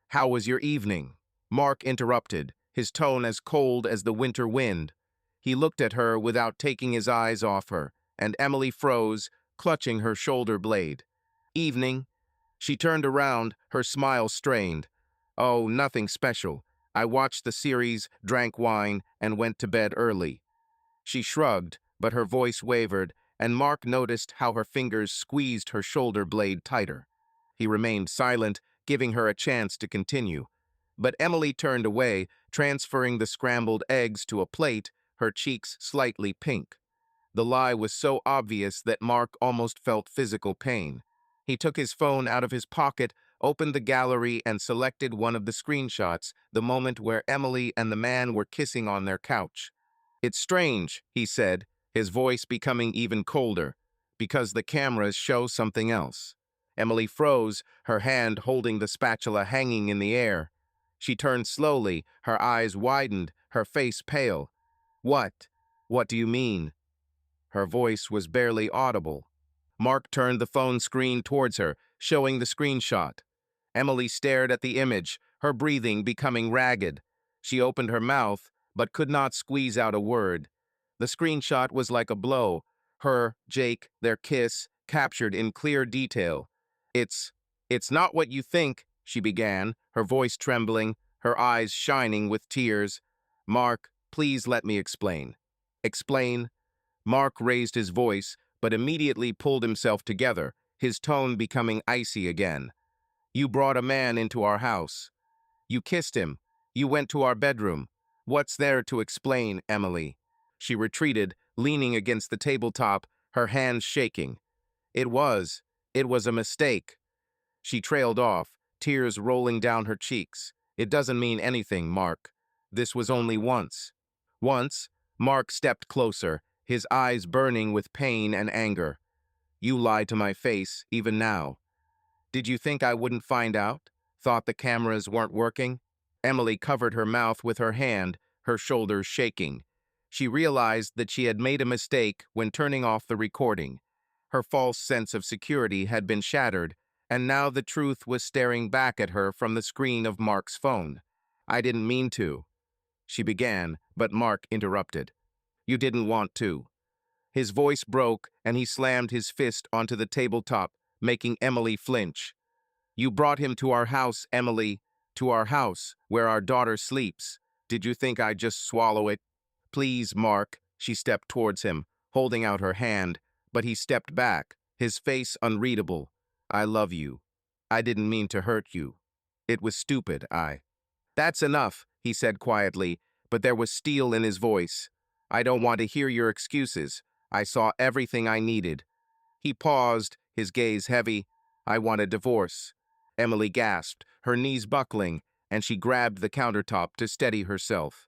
"How was your evening?" Mark interrupted, his tone as cold as the winter wind. He looked at her without taking his eyes off her, and Emily froze, clutching her shoulder blade. "Evening." She turned around, her smile strained. "Oh, nothing special. I watched the series, drank wine, and went to bed early." She shrugged, but her voice wavered, and Mark noticed how her fingers squeezed her shoulder blade tighter. He remained silent, giving her a chance to continue. But Emily turned away, transferring the scrambled eggs to a plate, her cheeks slightly pink. The lie was so obvious that Mark almost felt physical pain. He took his phone out of his pocket, opened the gallery, and selected one of the screenshots, the moment where Emily and the man were kissing on their couch. It's strange, he said, his voice becoming even colder, because the cameras show something else. Emily froze, her hand holding the spatula hanging in the air. She turned slowly, her eyes widened, her face pale. What? What do you mean? Her voice was barely audible. Mark turned the phone screen towards her, showing the screenshot. Emily stared at the image, her breathing becoming ragged. She opened her mouth, but could not squeeze out a word. The screenshot was like a blow. Her, Jake, their kiss, captured in clear detail. It's, it's not what you think, she began, her voice trembling, her eyes shining with tears. Mark, please let me explain. Explain? Mark raised his voice, but immediately pulled himself together, his tone becoming icy again. You brought a man into our house. You kissed him. You went to our bedroom. What's there to explain, Emily? She retreated, leaning against the tabletop, her hands shaking. It was. It was a mistake. She trailed off, tears rolling down her cheeks. It doesn't mean anything, Mark. This was only once. Once, Mark stepped closer, his eyes burning with pain and anger. You lied to my face, even now. Did you think I wouldn't find out? Thought the cameras weren't working? Emily covered her mouth with her hand, her shoulders shaking. She realized that she had made a mistake when turning off the recording. Her false sense of security had been shattered, and now the truth was staring back at her from the screen of Mark's phone. I didn't mean to, she began, but Mark interrupted. You didn't want to. His voice broke, and he slammed his fist onto the tabletop, making Emily flinch. You brought him to our house, Emily, to our house, where our daughter sleeps. Did you think I'd just swallow it? Please, Mark, she stepped towards him, holding out her hand, but he stepped back, his face unreadable. I love you. I didn't mean to hurt you. It was stupid, That's enough, he said quietly, but there was steel in his voice. I don't want to hear your excuses. I saw everything I needed. He paused, his gaze heavy. I want a divorce. Emily gasped, her knees buckling, and she grabbed the countertop to steady herself.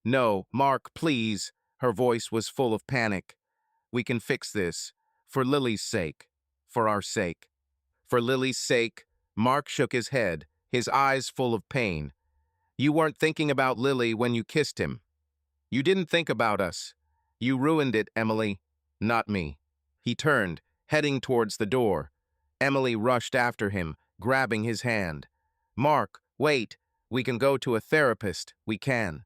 No, Mark, please. Her voice was full of panic. We can fix this. For Lily's sake. For our sake. For Lily's sake. Mark shook his head, his eyes full of pain. You weren't thinking about Lily when you kissed him. You didn't think about us. You ruined it, Emily. Not me. He turned, heading towards the door. Emily rushed after him, grabbing his hand. Mark, wait. We can go to a therapist. We can.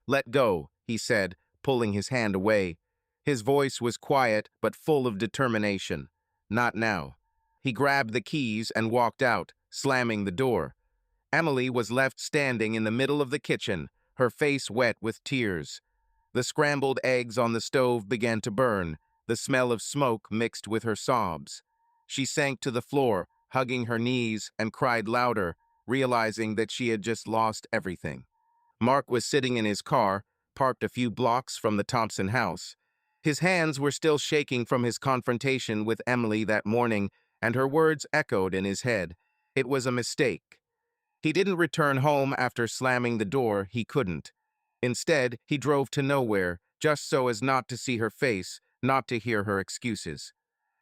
Let go, he said, pulling his hand away. His voice was quiet but full of determination. Not now. He grabbed the keys and walked out, slamming the door. Emily was left standing in the middle of the kitchen, her face wet with tears. The scrambled eggs on the stove began to burn, the smell of smoke mixed with her sobs. She sank to the floor, hugging her knees, and cried louder, realizing that she had just lost everything. Mark was sitting in his car, parked a few blocks from the Thompson house. His hands were still shaking from his confrontation with Emily that morning, and her words echoed in his head. It was a mistake. He didn't return home after slamming the door. He couldn't. Instead, he drove to nowhere, just so as not to see her face, not to hear her excuses.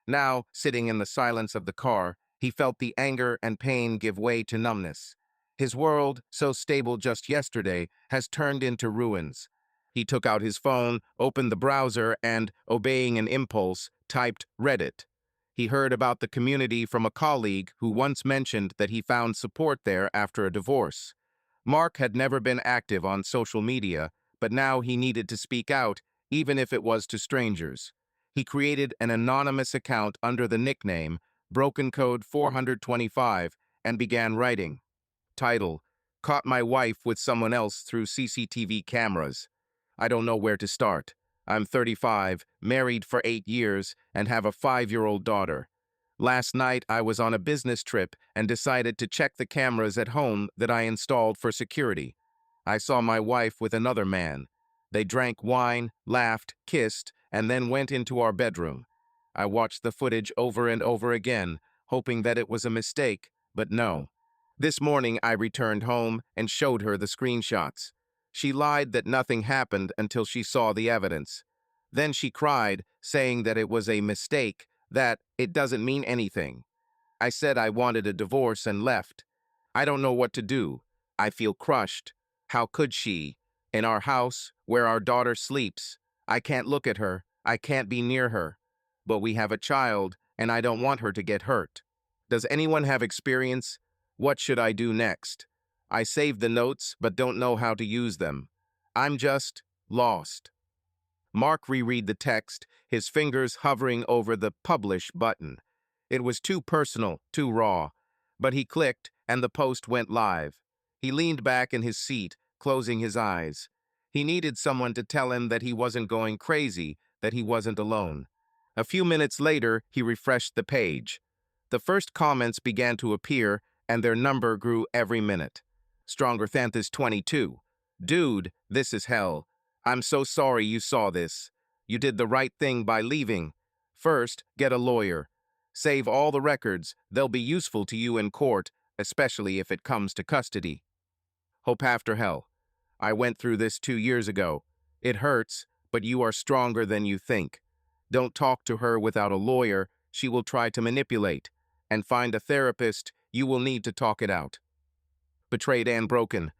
Now, sitting in the silence of the car, he felt the anger and pain give way to numbness. His world, so stable just yesterday, has turned into ruins. He took out his phone, opened the browser, and, obeying an impulse, typed Reddit. He heard about the community from a colleague who once mentioned that he found support there after a divorce. Mark had never been active on social media, but now he needed to speak out, even if it was to strangers. He created an anonymous account under the nickname Broken Code 425 and began writing. Title: Caught my wife with someone else through CCTV cameras. I don't know where to start. I'm 35, married for 8 years, and have a 5-year-old daughter. Last night, I was on a business trip and decided to check the cameras at home that I installed for security. I saw my wife with another man. They drank wine, laughed, kissed, and then went into our bedroom. I watched the footage over and over again, hoping that it was a mistake, but no. This morning, I returned home and showed her the screenshots. She lied that nothing happened until she saw the evidence. Then she cried, saying that it was a mistake, that it doesn't mean anything. I said I wanted a divorce and left. I don't know what to do. I feel crushed. How could she? In our house, where our daughter sleeps. I can't look at her. I can't be near her. But we have a child, and I don't want her to get hurt. Does anyone have experience? What should I do next? I saved the notes, but don't know how to use them. I'm just lost. Mark reread the text, his fingers hovering over the publish button. It was too personal, too raw. But he clicked, and the post went live. He leaned back in his seat, closing his eyes. He needed someone to tell him that he wasn't going crazy, that he wasn't alone. A few minutes later, he refreshed the page. The first comments began to appear, and their number grew every minute. Stronger Thanthus 22. Dude, this is hell. I'm so sorry you saw this. You did the right thing by leaving. First, get a lawyer. Save all the records. They'll be useful to you in court, especially if it comes to custody. Hope after hell. I went through this 2 years ago. It hurts, but you are stronger than you think. Don't talk to her without a lawyer. She will try to manipulate. And find a therapist. You will need to talk it out. Betrayed and broken.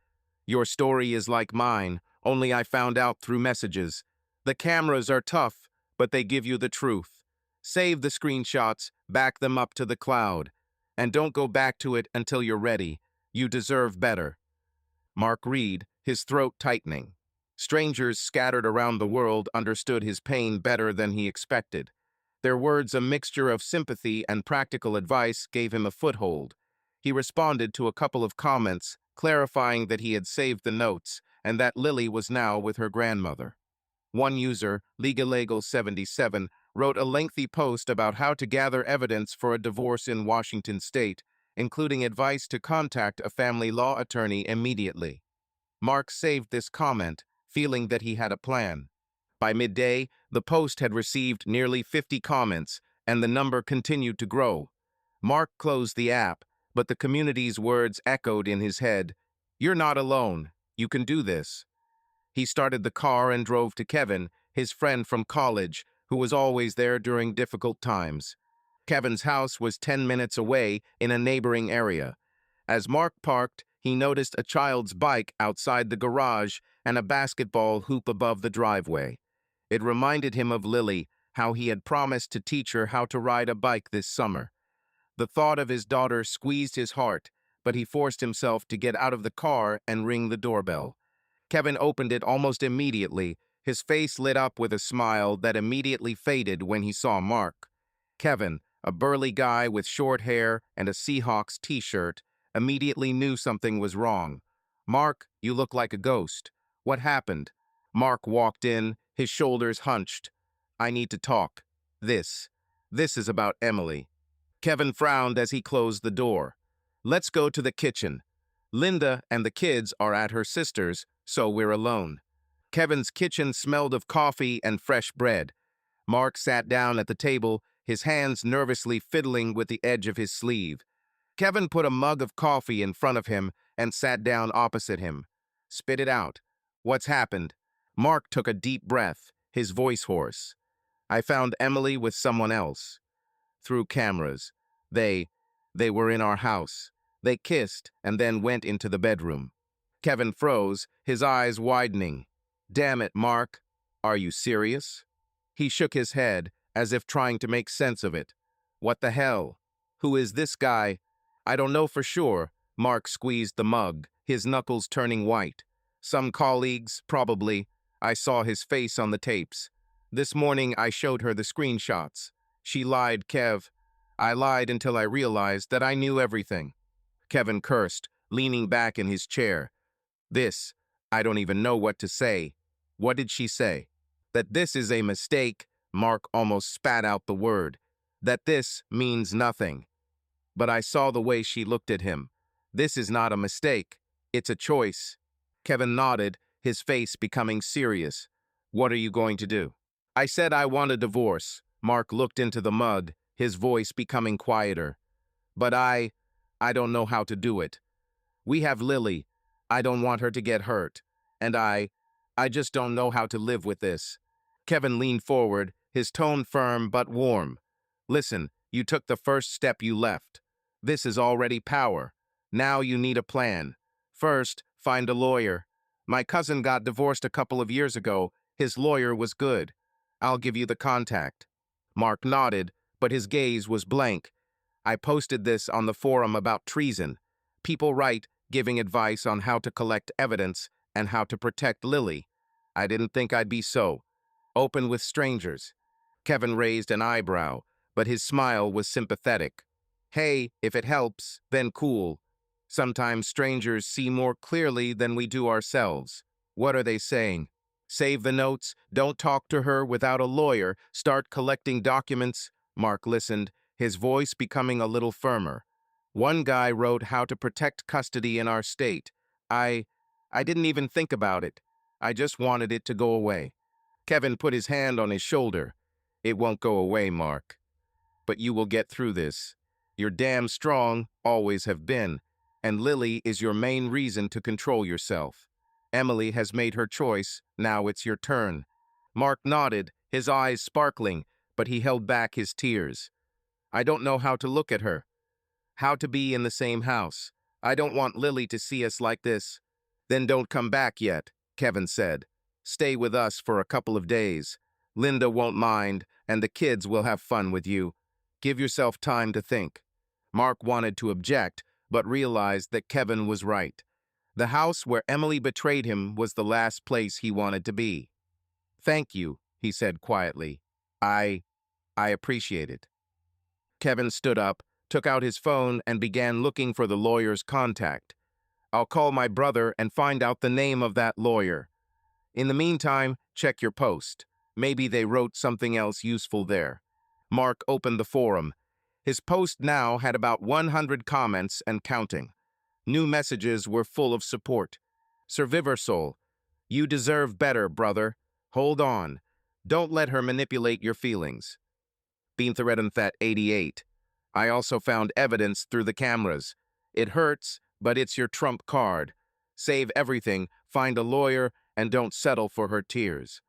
Your story is like mine, only I found out through messages. The cameras are tough, but they give you the truth. Save the screenshots, back them up to the cloud. And don't go back to it until you're ready. You deserve better. Mark Reed, his throat tightening. Strangers scattered around the world understood his pain better than he expected. Their words, a mixture of sympathy and practical advice, gave him a foothold. He responded to a couple of comments, clarifying that he had saved the notes and that Lily was now with her grandmother. One user, Legalegal77, wrote a lengthy post about how to gather evidence for a divorce in Washington state, including advice to contact a family law attorney immediately. Mark saved this comment, feeling that he had a plan. By midday, the post had received nearly 50 comments, and the number continued to grow. Mark closed the app, but the community's words echoed in his head. You're not alone. You can do this. He started the car and drove to Kevin, his friend from college, who was always there during difficult times. Kevin's house was 10 minutes away in a neighboring area. As Mark parked, he noticed a child's bike outside the garage and a basketball hoop above the driveway. It reminded him of Lily, how he had promised to teach her how to ride a bike this summer. The thought of his daughter squeezed his heart, but he forced himself to get out of the car and ring the doorbell. Kevin opened it almost immediately, his face lit up with a smile that immediately faded when he saw Mark. Kevin, a burly guy with short hair and a Seahawks t-shirt, immediately knew something was wrong. Mark, you look like a ghost. What happened? Mark walked in, his shoulders hunched. I need to talk. This is about Emily. Kevin frowned as he closed the door. Let's go to the kitchen. Linda and the kids are at her sister's, so we're alone. Kevin's kitchen smelled of coffee and fresh bread. Mark sat down at the table, his hands nervously fiddling with the edge of his sleeve. Kevin put a mug of coffee in front of him and sat down opposite him. Spit it out. What's happened? Mark took a deep breath, his voice hoarse. I found Emily with someone else. Through cameras. They were in our house. They kissed and then went into the bedroom. Kevin froze, his eyes widening. Damn it, Mark. Are you serious? He shook his head, as if trying to make sense of it. What the hell? Who is this guy? I don't know for sure. Mark squeezed the mug, his knuckles turning white. Some colleagues, probably. I saw his face on the tapes. This morning I showed her the screenshots. She lied, Kev. I lied until I realized that I knew everything. Kevin cursed, leaning back in his chair. I don't even know what to say. What did she say? That this is a mistake. Mark almost spat out the word. That this means nothing. But I saw the way she looked at him. This is not a mistake. It's a choice. Kevin nodded, his face becoming serious. What are you going to do? I said I want a divorce. Mark looked into the mug, his voice becoming quieter. But I don't know how to do it. We have Lily. I don't want her to get hurt. And I just don't know how to live with this. Kevin leaned forward, his tone firm but warm. Listen, you took the first step, you left. This is already power. Now you need a plan. First, find a lawyer. My cousin got divorced a couple of years ago. His lawyer was good. I'll give you the contact. Mark nodded, but his gaze was blank. I posted this on the forum about treason. People write, giving advice on how to collect evidence and how to protect Lily. I didn't think I'd be so open with strangers. Kevin raised an eyebrow, but his smile was sympathetic. Hey, if it helps, then cool. Sometimes strangers see more clearly than we do ourselves. What are they saying? Save the notes, don't talk to her without a lawyer, start collecting documents. Mark listened, his voice becoming a little firmer. One guy wrote how to protect custody in our state. I didn't even think about it. I just wanted it to go away. Kevin put his hand on his shoulder. It won't go away, Mark. But you will get through this. You're damn strong, always have been, and Lily is your main reason to control yourself. Emily has made her choice, now it's your turn. Mark nodded, his eyes sparkling, but he held back his tears. I don't know how to look at her. How to be in the same house. I don't want Lily to see us like this. Then don't come back yet, Kevin said. Stay with us for a couple of days. Linda won't mind, and the kids will have fun with you. Give yourself time to think. Mark wanted to object, but realized that Kevin was right. The house where Emily betrayed him was the last place he wanted to be. Thank you, he said quietly. I appreciate it. Kevin stood up, took out his phone, and began looking for the lawyer's contact. I'll call my brother and find out the name of that lawyer. In the meantime, check your post. Maybe they wrote something else useful there. Mark opened the forum. His post now had about 100 comments and counting. New messages were full of support. Survivorsoul, you deserve better, brother. Hold on. Don't let her manipulate your feelings. Beantheredenthat 88. I also found evidence through the cameras. It hurts, but it's your trump card. Save everything, find a lawyer, and don't settle for her tears.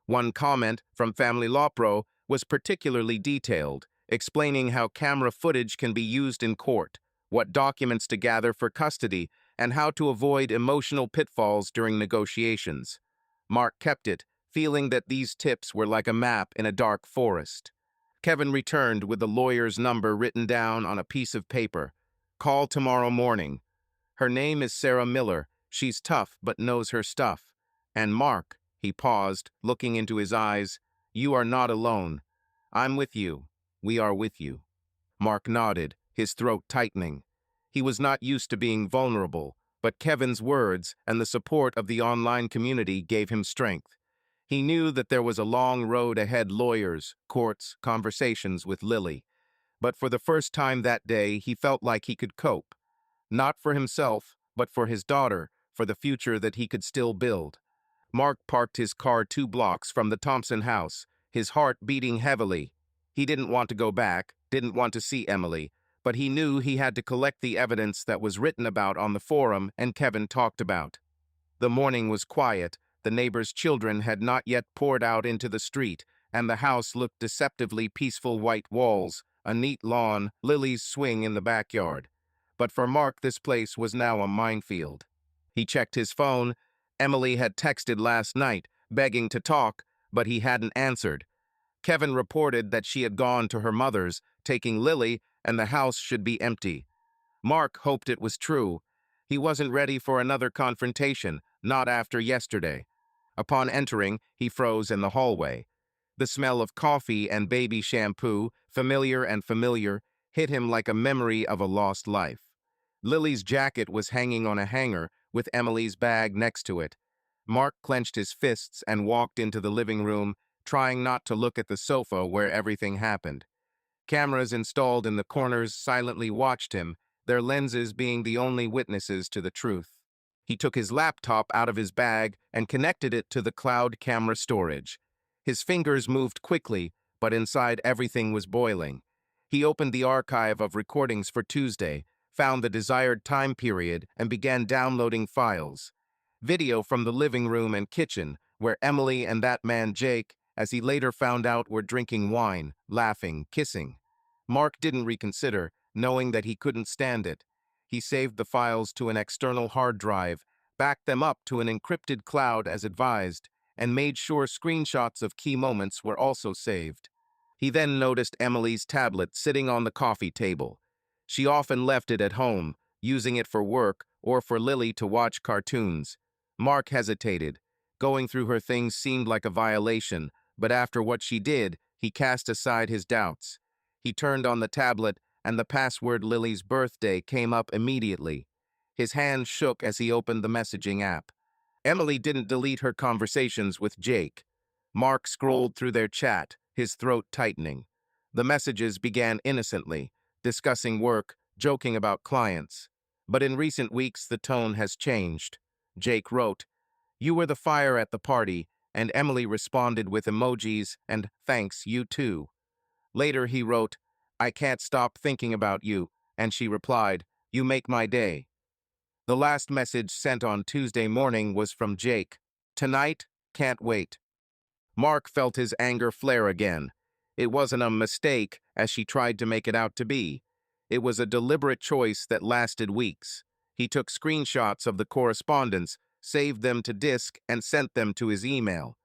One comment from Family Law Pro was particularly detailed, explaining how camera footage can be used in court, what documents to gather for custody, and how to avoid emotional pitfalls during negotiations. Mark kept it, feeling that these tips were like a map in a dark forest. Kevin returned with the lawyer's number written down on a piece of paper. Call tomorrow morning. Her name is Sarah Miller. She's tough but knows her stuff. And Mark, he paused, looking into his eyes, you are not alone. I'm with you. We are with you. Mark nodded, his throat tightening. He was not used to being vulnerable, but Kevin's words and the support of the online community gave him strength. He knew that there was a long road ahead: lawyers, courts, conversations with Lily. But for the first time that day, he felt like he could cope. Not for himself, but for his daughter, for the future that he could still build. Mark parked his car 2 blocks from the Thompson house, his heart beating heavily. He didn't want to go back, didn't want to see Emily, but he knew he had to collect the evidence that was written about on the forum and Kevin talked about. The morning was quiet, the neighbors' children had not yet poured out into the street, and the house looked deceptively peaceful: white walls, a neat lawn, Lily's swing in the backyard. But for Mark, this place was now a minefield. He checked his phone. Emily had texted last night, begging to talk, but he hadn't answered. Kevin reported that she had gone to her mother's, taking Lily, and the house should be empty. Mark hoped it was true. He wasn't ready for another confrontation, not after yesterday. Upon entering, he froze in the hallway. The smell of coffee and baby shampoo, familiar, hit him like a memory of a lost life. Lily's jacket was hanging on a hanger, with Emily's bag next to it. Mark clenched his fists and walked into the living room, trying not to look at the sofa where everything happened. Cameras installed in the corners silently watched him, their lenses being the only witnesses to the truth. He took his laptop out of his bag and connected it to the cloud camera storage. His fingers moved quickly, but inside everything was boiling. He opened the archive of recordings for Tuesday, found the desired time period, and began downloading files. video from the living room and kitchen, where Emily and that man Jake, as he later found out, were drinking wine, laughing, kissing. Mark didn't reconsider, knowing that he couldn't stand it. He saved the files to an external hard drive, backed them up to an encrypted cloud as advised, and made sure screenshots of key moments were also saved. He then noticed Emily's tablet sitting on the coffee table. She often left it at home, using it for work or for Lily to watch cartoons. Mark hesitated. Going through her things seemed like a violation, but after what she did, he cast aside his doubts. He turned on the tablet, and the password Lily's birthday came up immediately. His hand shook as he opened the messaging app. Emily didn't delete her conversations with Jake. Mark scrolled through their chat, his throat tightening. The messages began innocently, discussing work, joking about clients. But in recent weeks, the tone has changed. Jake wrote, "You were the fire at the party," and Emily responded with emojis and "thanks, you too." Later he wrote, "I can't stop thinking about you," and she replied, "You make my day." The last message sent on Tuesday morning was from Jake. "Tonight, can't wait." Mark felt his anger flare again. It wasn't a mistake, as she tried to make it out to be. It was a deliberate choice that lasted weeks. He took screenshots of the correspondence, saved them to disk, and sent them to his email.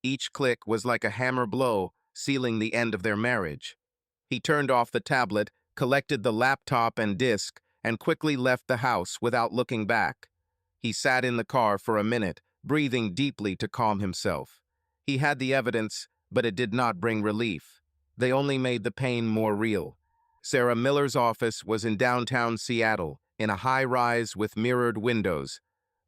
Each click was like a hammer blow, sealing the end of their marriage. He turned off the tablet, collected the laptop and disk, and quickly left the house without looking back. He sat in the car for a minute, breathing deeply to calm himself. He had the evidence, but it did not bring relief. They only made the pain more real. Sarah Miller's office was in downtown Seattle, in a high-rise with mirrored windows.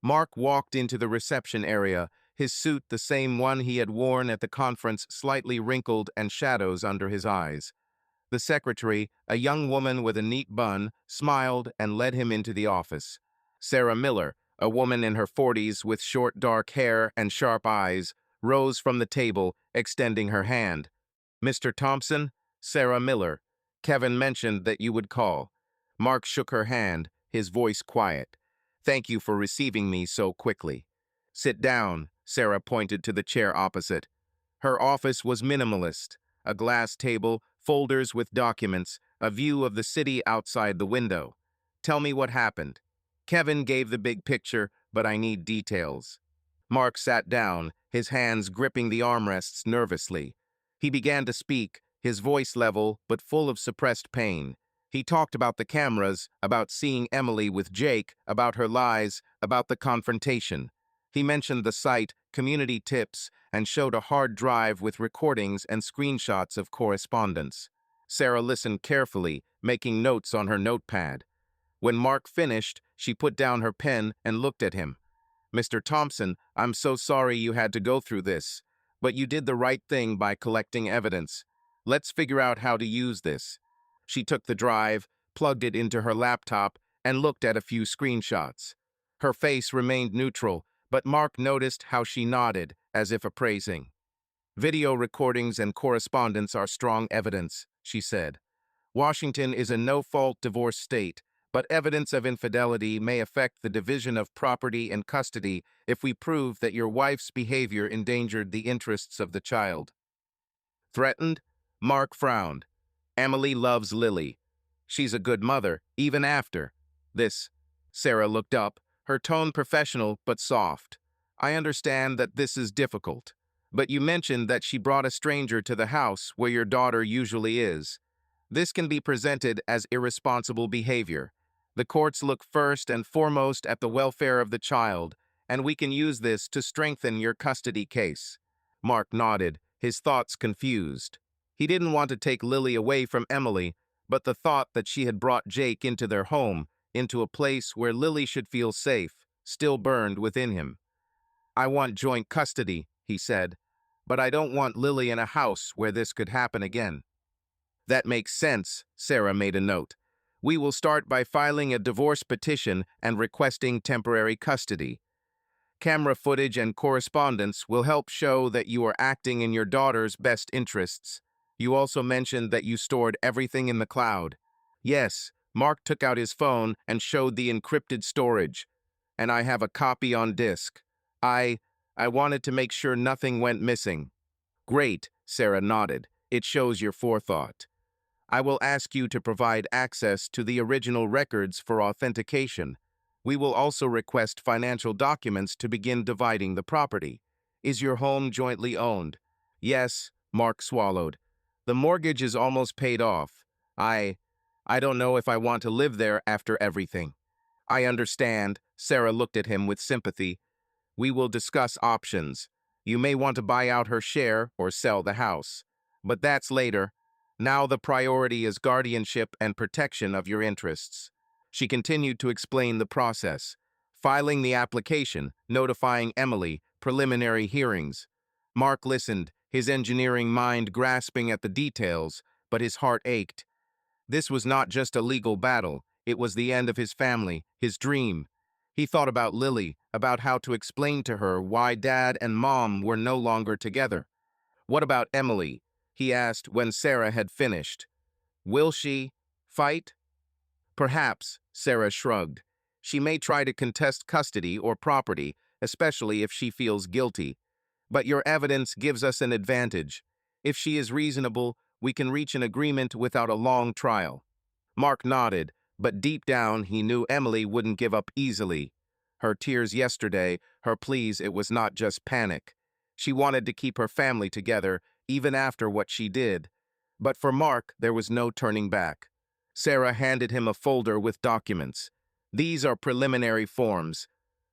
Mark walked into the reception area, his suit the same one he had worn at the conference, slightly wrinkled and shadows under his eyes. The secretary, a young woman with a neat bun, smiled and led him into the office. Sarah Miller, a woman in her 40s with short dark hair and sharp eyes, rose from the table, extending her hand. "Mr. Thompson, Sarah Miller. Kevin mentioned that you would call." Mark shook her hand, his voice quiet. "Thank you for receiving me so quickly." "Sit down," Sarah pointed to the chair opposite. Her office was minimalist. A glass table, folders with documents, a view of the city outside the window. "Tell me what happened." "Kevin gave the big picture, but I need details." Mark sat down, his hands gripping the armrests nervously. He began to speak, his voice level but full of suppressed pain. He talked about the cameras, about seeing Emily with Jake, about her lies, about the confrontation. He mentioned the site, community tips, and showed a hard drive with recordings and screenshots of correspondence. Sarah listened carefully, making notes on her notepad. When Mark finished, she put down her pen and looked at him. "Mr. Thompson, I'm so sorry you had to go through this, but you did the right thing by collecting evidence. Let's figure out how to use this." She took the drive, plugged it into her laptop, and looked at a few screenshots. Her face remained neutral, but Mark noticed how she nodded, as if appraising. "Video recordings and correspondence are strong evidence," she said. "Washington is a no-fault divorce state, but evidence of infidelity may affect the division of property and custody if we prove that your wife's behavior endangered the interests of the child." "Threatened?" Mark frowned. "Emily loves Lily. She's a good mother, even after this." Sarah looked up, her tone professional but soft. "I understand that this is difficult, but you mentioned that she brought a stranger to the house where your daughter usually is. This can be presented as irresponsible behavior. The courts look first and foremost at the welfare of the child, and we can use this to strengthen your custody case." Mark nodded, his thoughts confused. He didn't want to take Lily away from Emily, but the thought that she had brought Jake into their home, into a place where Lily should feel safe, still burned within him. "I want joint custody," he said, "but I don't want Lily in a house where this could happen again." "That makes sense," Sarah made a note. "We will start by filing a divorce petition and requesting temporary custody. Camera footage and correspondence will help show that you are acting in your daughter's best interests." "You also mentioned that you stored everything in the cloud." "Yes." Mark took out his phone and showed the encrypted storage. and I have a copy on disk. I... I wanted to make sure nothing went missing. Great, Sarah nodded. It shows your forethought. I will ask you to provide access to the original records for authentication. We will also request financial documents to begin dividing the property. Is your home jointly owned? Yes, Mark swallowed. The mortgage is almost paid off. I... I don't know if I want to live there after everything. I understand. Sarah looked at him with sympathy. We will discuss options. You may want to buy out her share or sell the house. But that's later. Now the priority is guardianship and protection of your interests. She continued to explain the process. Filing the application, notifying Emily, preliminary hearings. Mark listened, his engineering mind grasping at the details, but his heart ached. This was not just a legal battle, it was the end of his family, his dream. He thought about Lily, about how to explain to her why Dad and Mom were no longer together. What about Emily? He asked when Sarah had finished. Will she fight? Perhaps, Sarah shrugged. She may try to contest custody or property, especially if she feels guilty. But your evidence gives us an advantage. If she is reasonable, we can reach an agreement without a long trial. Mark nodded, but deep down he knew Emily wouldn't give up easily. Her tears yesterday, her pleas, it was not just panic. She wanted to keep her family together, even after what she did. But for Mark, there was no turning back. Sarah handed him a folder with documents. These are preliminary forms.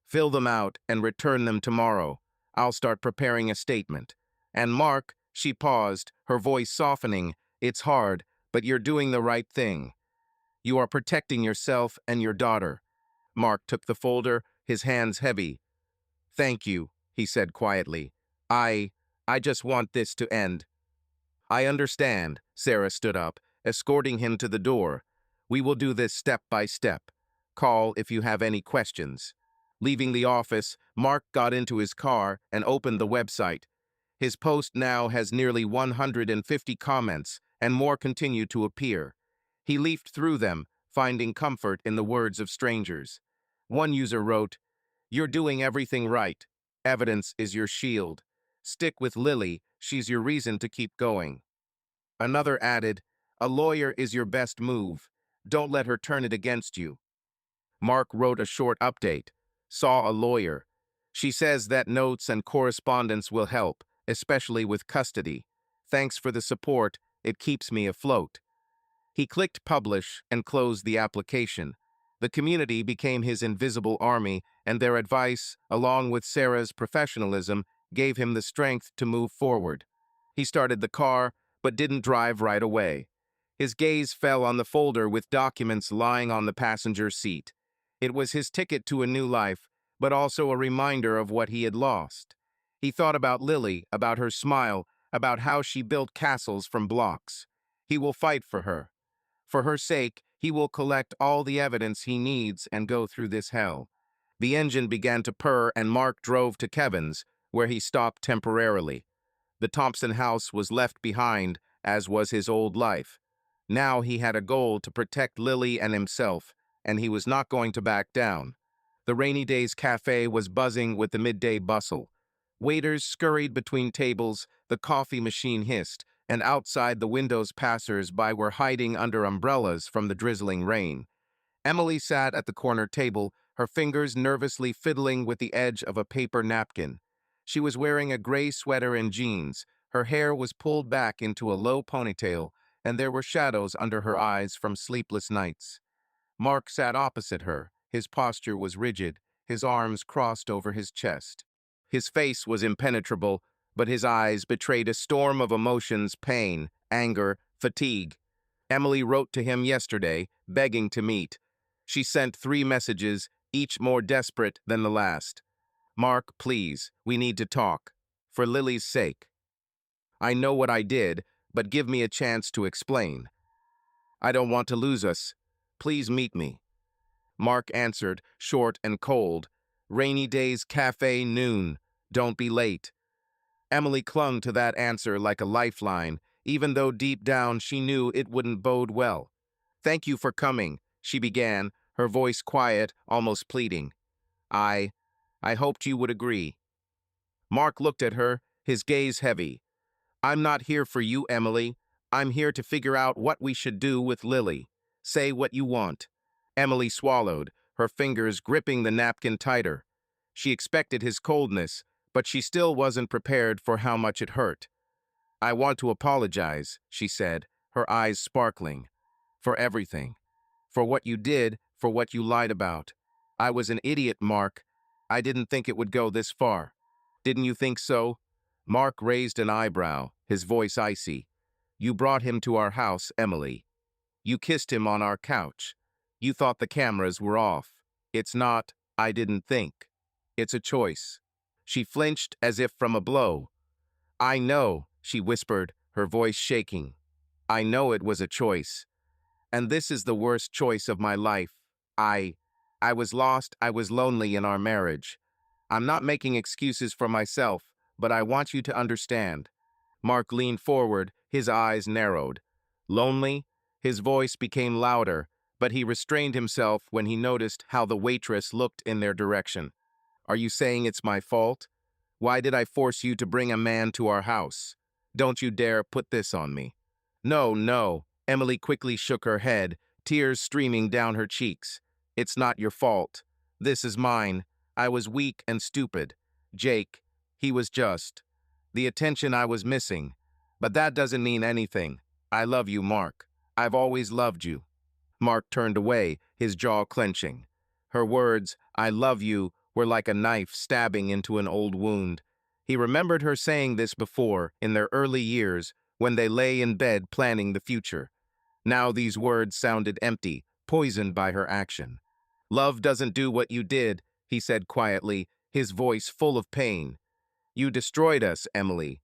Fill them out and return them tomorrow. I'll start preparing a statement. And Mark, she paused, her voice softening, it's hard, but you're doing the right thing. You are protecting yourself and your daughter. Mark took the folder, his hands heavy. Thank you, he said quietly. I just want this to end. I understand, Sarah stood up, escorting him to the door. We will do this step by step. Call if you have any questions. Leaving the office, Mark got into his car and opened the website. His post now has nearly 150 comments, and more continue to appear. He leafed through them, finding comfort in the words of strangers. One user wrote, "You're doing everything right. Evidence is your shield. Stick with Lily, she's your reason to keep going." Another added, "A lawyer is your best move. Don't let her turn it against you." Mark wrote a short update. Saw a lawyer. She says that notes and correspondence will help, especially with custody. Thanks for the support, it keeps me afloat. He clicked publish and closed the application. The community became his invisible army, and their advice, along with Sarah's professionalism, gave him the strength to move forward. He started the car, but didn't drive right away. His gaze fell on the folder with documents lying on the passenger seat. It was his ticket to a new life, but also a reminder of what he had lost. He thought about Lily, about her smile, about how she built castles from blocks. He will fight for her. For her sake, he will collect all the evidence he needs and go through this hell. The engine began to purr and Mark drove to Kevin's, where he stopped temporarily. The Thompson house was left behind, as was his old life. Now he had a goal to protect Lily and himself, and he was not going to back down. The Rainy Days Cafe was buzzing with the midday bustle. Waiters scurried between tables, the coffee machine hissed, and outside the windows passers-by were hiding under umbrellas from the drizzling rain. Emily sat at the corner table, her fingers nervously fiddling with the edge of a paper napkin. She was wearing a gray sweater and jeans. Her hair was pulled back into a low ponytail, and there were shadows under her eyes from sleepless nights. Mark sat opposite her. His posture was rigid, his arms crossed over his chest. His face was impenetrable, but his eyes betrayed a storm of emotions: pain, anger, fatigue. Emily wrote to him yesterday, begging to meet. She sent 3 messages, each more desperate than the last. "Mark, please, we need to talk. For Lily's sake. I know what I did, but give me a chance to explain. I don't want to lose us. Please meet me." Mark answered, short and cold. "Rainy Days Cafe, noon. Don't be late." Emily clung to that answer like a lifeline, even though deep down she knew it wouldn't bode well. "Thank you for coming," she began, her voice quiet, almost pleading. I hoped you would agree. Mark looked at her, his gaze heavy. I'm not here for you, Emily. I'm here to figure out what we should do with Lily. Say what you want. Emily swallowed, her fingers gripping the napkin tighter. She expected his coldness, but she still wasn't prepared for how much it hurt. I want to apologize, she said, her eyes sparkling. For everything. For what you did, for what you lied about. I was an idiot, Mark. I didn't think it would go this far. Didn't you think so? Mark raised an eyebrow, his voice icy. You brought him to our house, Emily. You kissed him on our couch. You thought the cameras were off. It's not, I didn't think. It's a choice. She flinched as if from a blow. I know, she whispered, her voice shaking. I know it was a choice. And this is the worst choice of my life. I was lost, I was lonely in our marriage. I'm not making excuses for myself, but I want you to understand. Mark leaned forward, his eyes narrowed. Lonely? His voice became louder, but he restrained himself when he noticed how the waitress looked in their direction. Are you saying it's my fault? Why did I force you to bring a man to our house? Don't you dare put this on me. No, no. Emily quickly shook her head, tears streaming down her cheeks. It's not your fault. This is mine. I was weak and stupid. Jake, he was just. The attention I was missing. But that doesn't mean anything. I love you, Mark. I've always loved you. Mark turned away, his jaw clenching. Her words, I love you, were like a knife stabbing into an old wound. He remembered her saying this before, in their early years, when they lay in bed planning the future. Now these words sounded empty, poisoned by her action. Love doesn't do what you did, he said quietly, his voice full of pain. You destroyed us, Emily.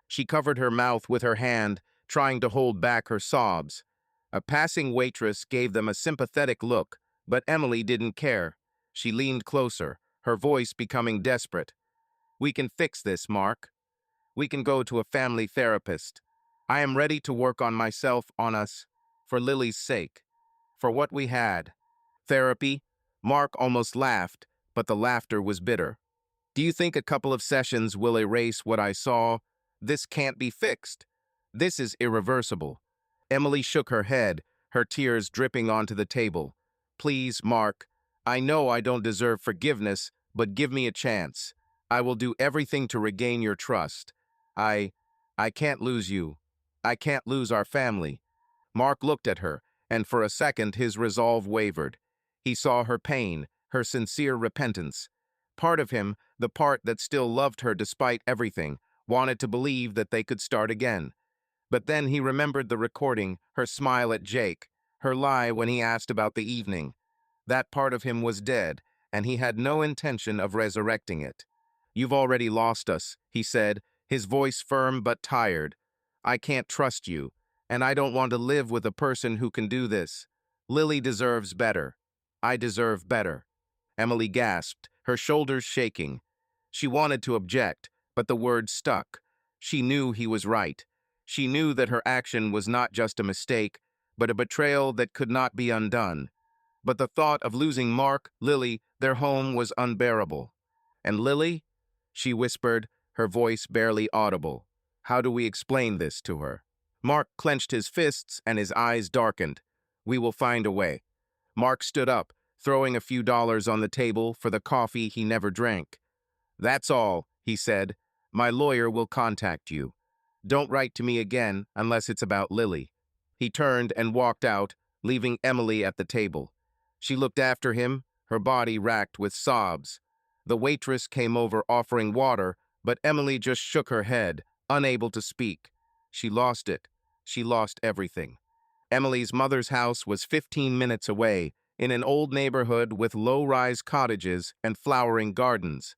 She covered her mouth with her hand, trying to hold back her sobs. A passing waitress gave them a sympathetic look, but Emily didn't care. She leaned closer, her voice becoming desperate. We can fix this, Mark. We can go to a family therapist. I am ready to work on myself, on us, for Lily's sake, for what we had. Therapy? Mark almost laughed, but the laughter was bitter. Do you think a couple of sessions will erase what I saw? This can't be fixed. This is irreversible. Emily shook her head, her tears dripping onto the table. Please, Mark, I know I don't deserve forgiveness, but give me a chance. I will do everything to regain your trust. I can't lose you. I can't lose our family. Mark looked at her, and for a second his resolve wavered. He saw her pain, her sincere repentance. Part of him, the part that still loved her despite everything, wanted to believe that they could start again. But then he remembered the recording, her smile at Jake, her lie when he asked about the evening. That part of him was dead, and he had no intention of resurrecting it. You've already lost us, he said, his voice firm but tired. I can't trust you, and I don't want to live with a person who can do this. Lily deserves better. I deserve better. Emily gasped, her shoulders shaking. She wanted to object, but the words stuck. She knew he was right. She knew that her action was not just a mistake, but a betrayal that could not be undone. But the thought of losing Mark, Lily, their home was unbearable. And Lily? She whispered, her voice barely audible. How do we explain this to her? Mark clenched his fists and his eyes darkened. We will find a way. Mark stood up, throwing a few dollars on the table for the coffee he never drank. That's all, he said. My lawyer will contact you. Don't write to me again unless it's about Lily. He turned and walked out, leaving Emily at the table. She looked after him, her body racked with sobs. The waitress came over offering water, but Emily just shook her head, unable to speak. She lost it. She lost everything. Emily's mother's house was 15 minutes away, in an old neighborhood with low-rise cottages and flowering gardens.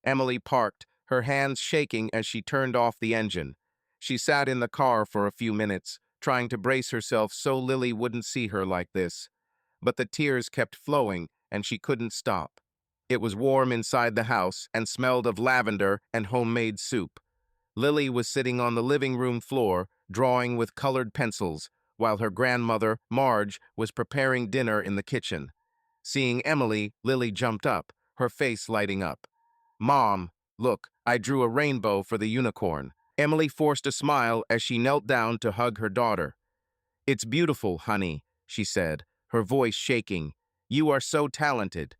Emily parked, her hands shaking as she turned off the engine. She sat in the car for a few minutes, trying to brace herself so Lily wouldn't see her like this. But the tears kept flowing, and she couldn't stop. It was warm inside the house and smelled of lavender and homemade soup. Lily was sitting on the living room floor, drawing with colored pencils, while her grandmother, Marge, was preparing dinner in the kitchen. Seeing Emily, Lily jumped up, her face lighting up. "Mom, look, I drew a rainbow for the unicorn." Emily forced a smile as she knelt down to hug her daughter. "It's beautiful, honey," she said, her voice shaking. "You are so talented."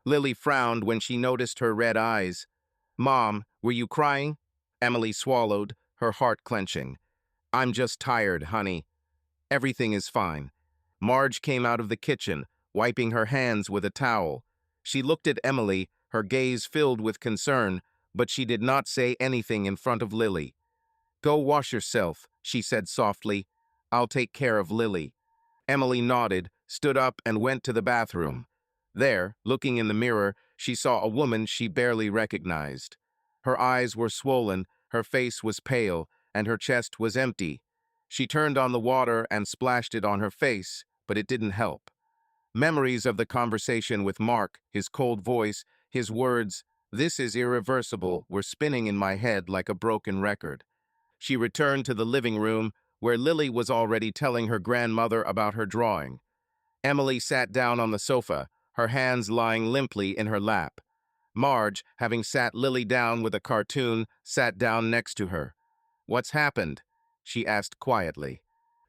Lily frowned when she noticed her red eyes. "Mom, were you crying?" Emily swallowed, her heart clenching. "I'm just tired, honey. Everything is fine." Marge came out of the kitchen, wiping her hands with a towel. She looked at Emily, her gaze filled with concern, but she did not say anything in front of Lily. "Go wash yourself," she said softly. "I'll take care of Lily." Emily nodded, stood up, and went to the bathroom. There, looking in the mirror, she saw a woman she barely recognized. Her eyes were swollen, her face was pale, and her chest was empty. She turned on the water and splashed it on her face, but it didn't help. Memories of the conversation with Mark, his cold voice, his words, "This is irreversible," were spinning in my head like a broken record. She returned to the living room, where Lily was already telling her grandmother about her drawing. Emily sat down on the sofa, her hands lying limply in her lap. Marge, having sat Lily down with a cartoon, sat down next to her. "What's happened?" she asked quietly.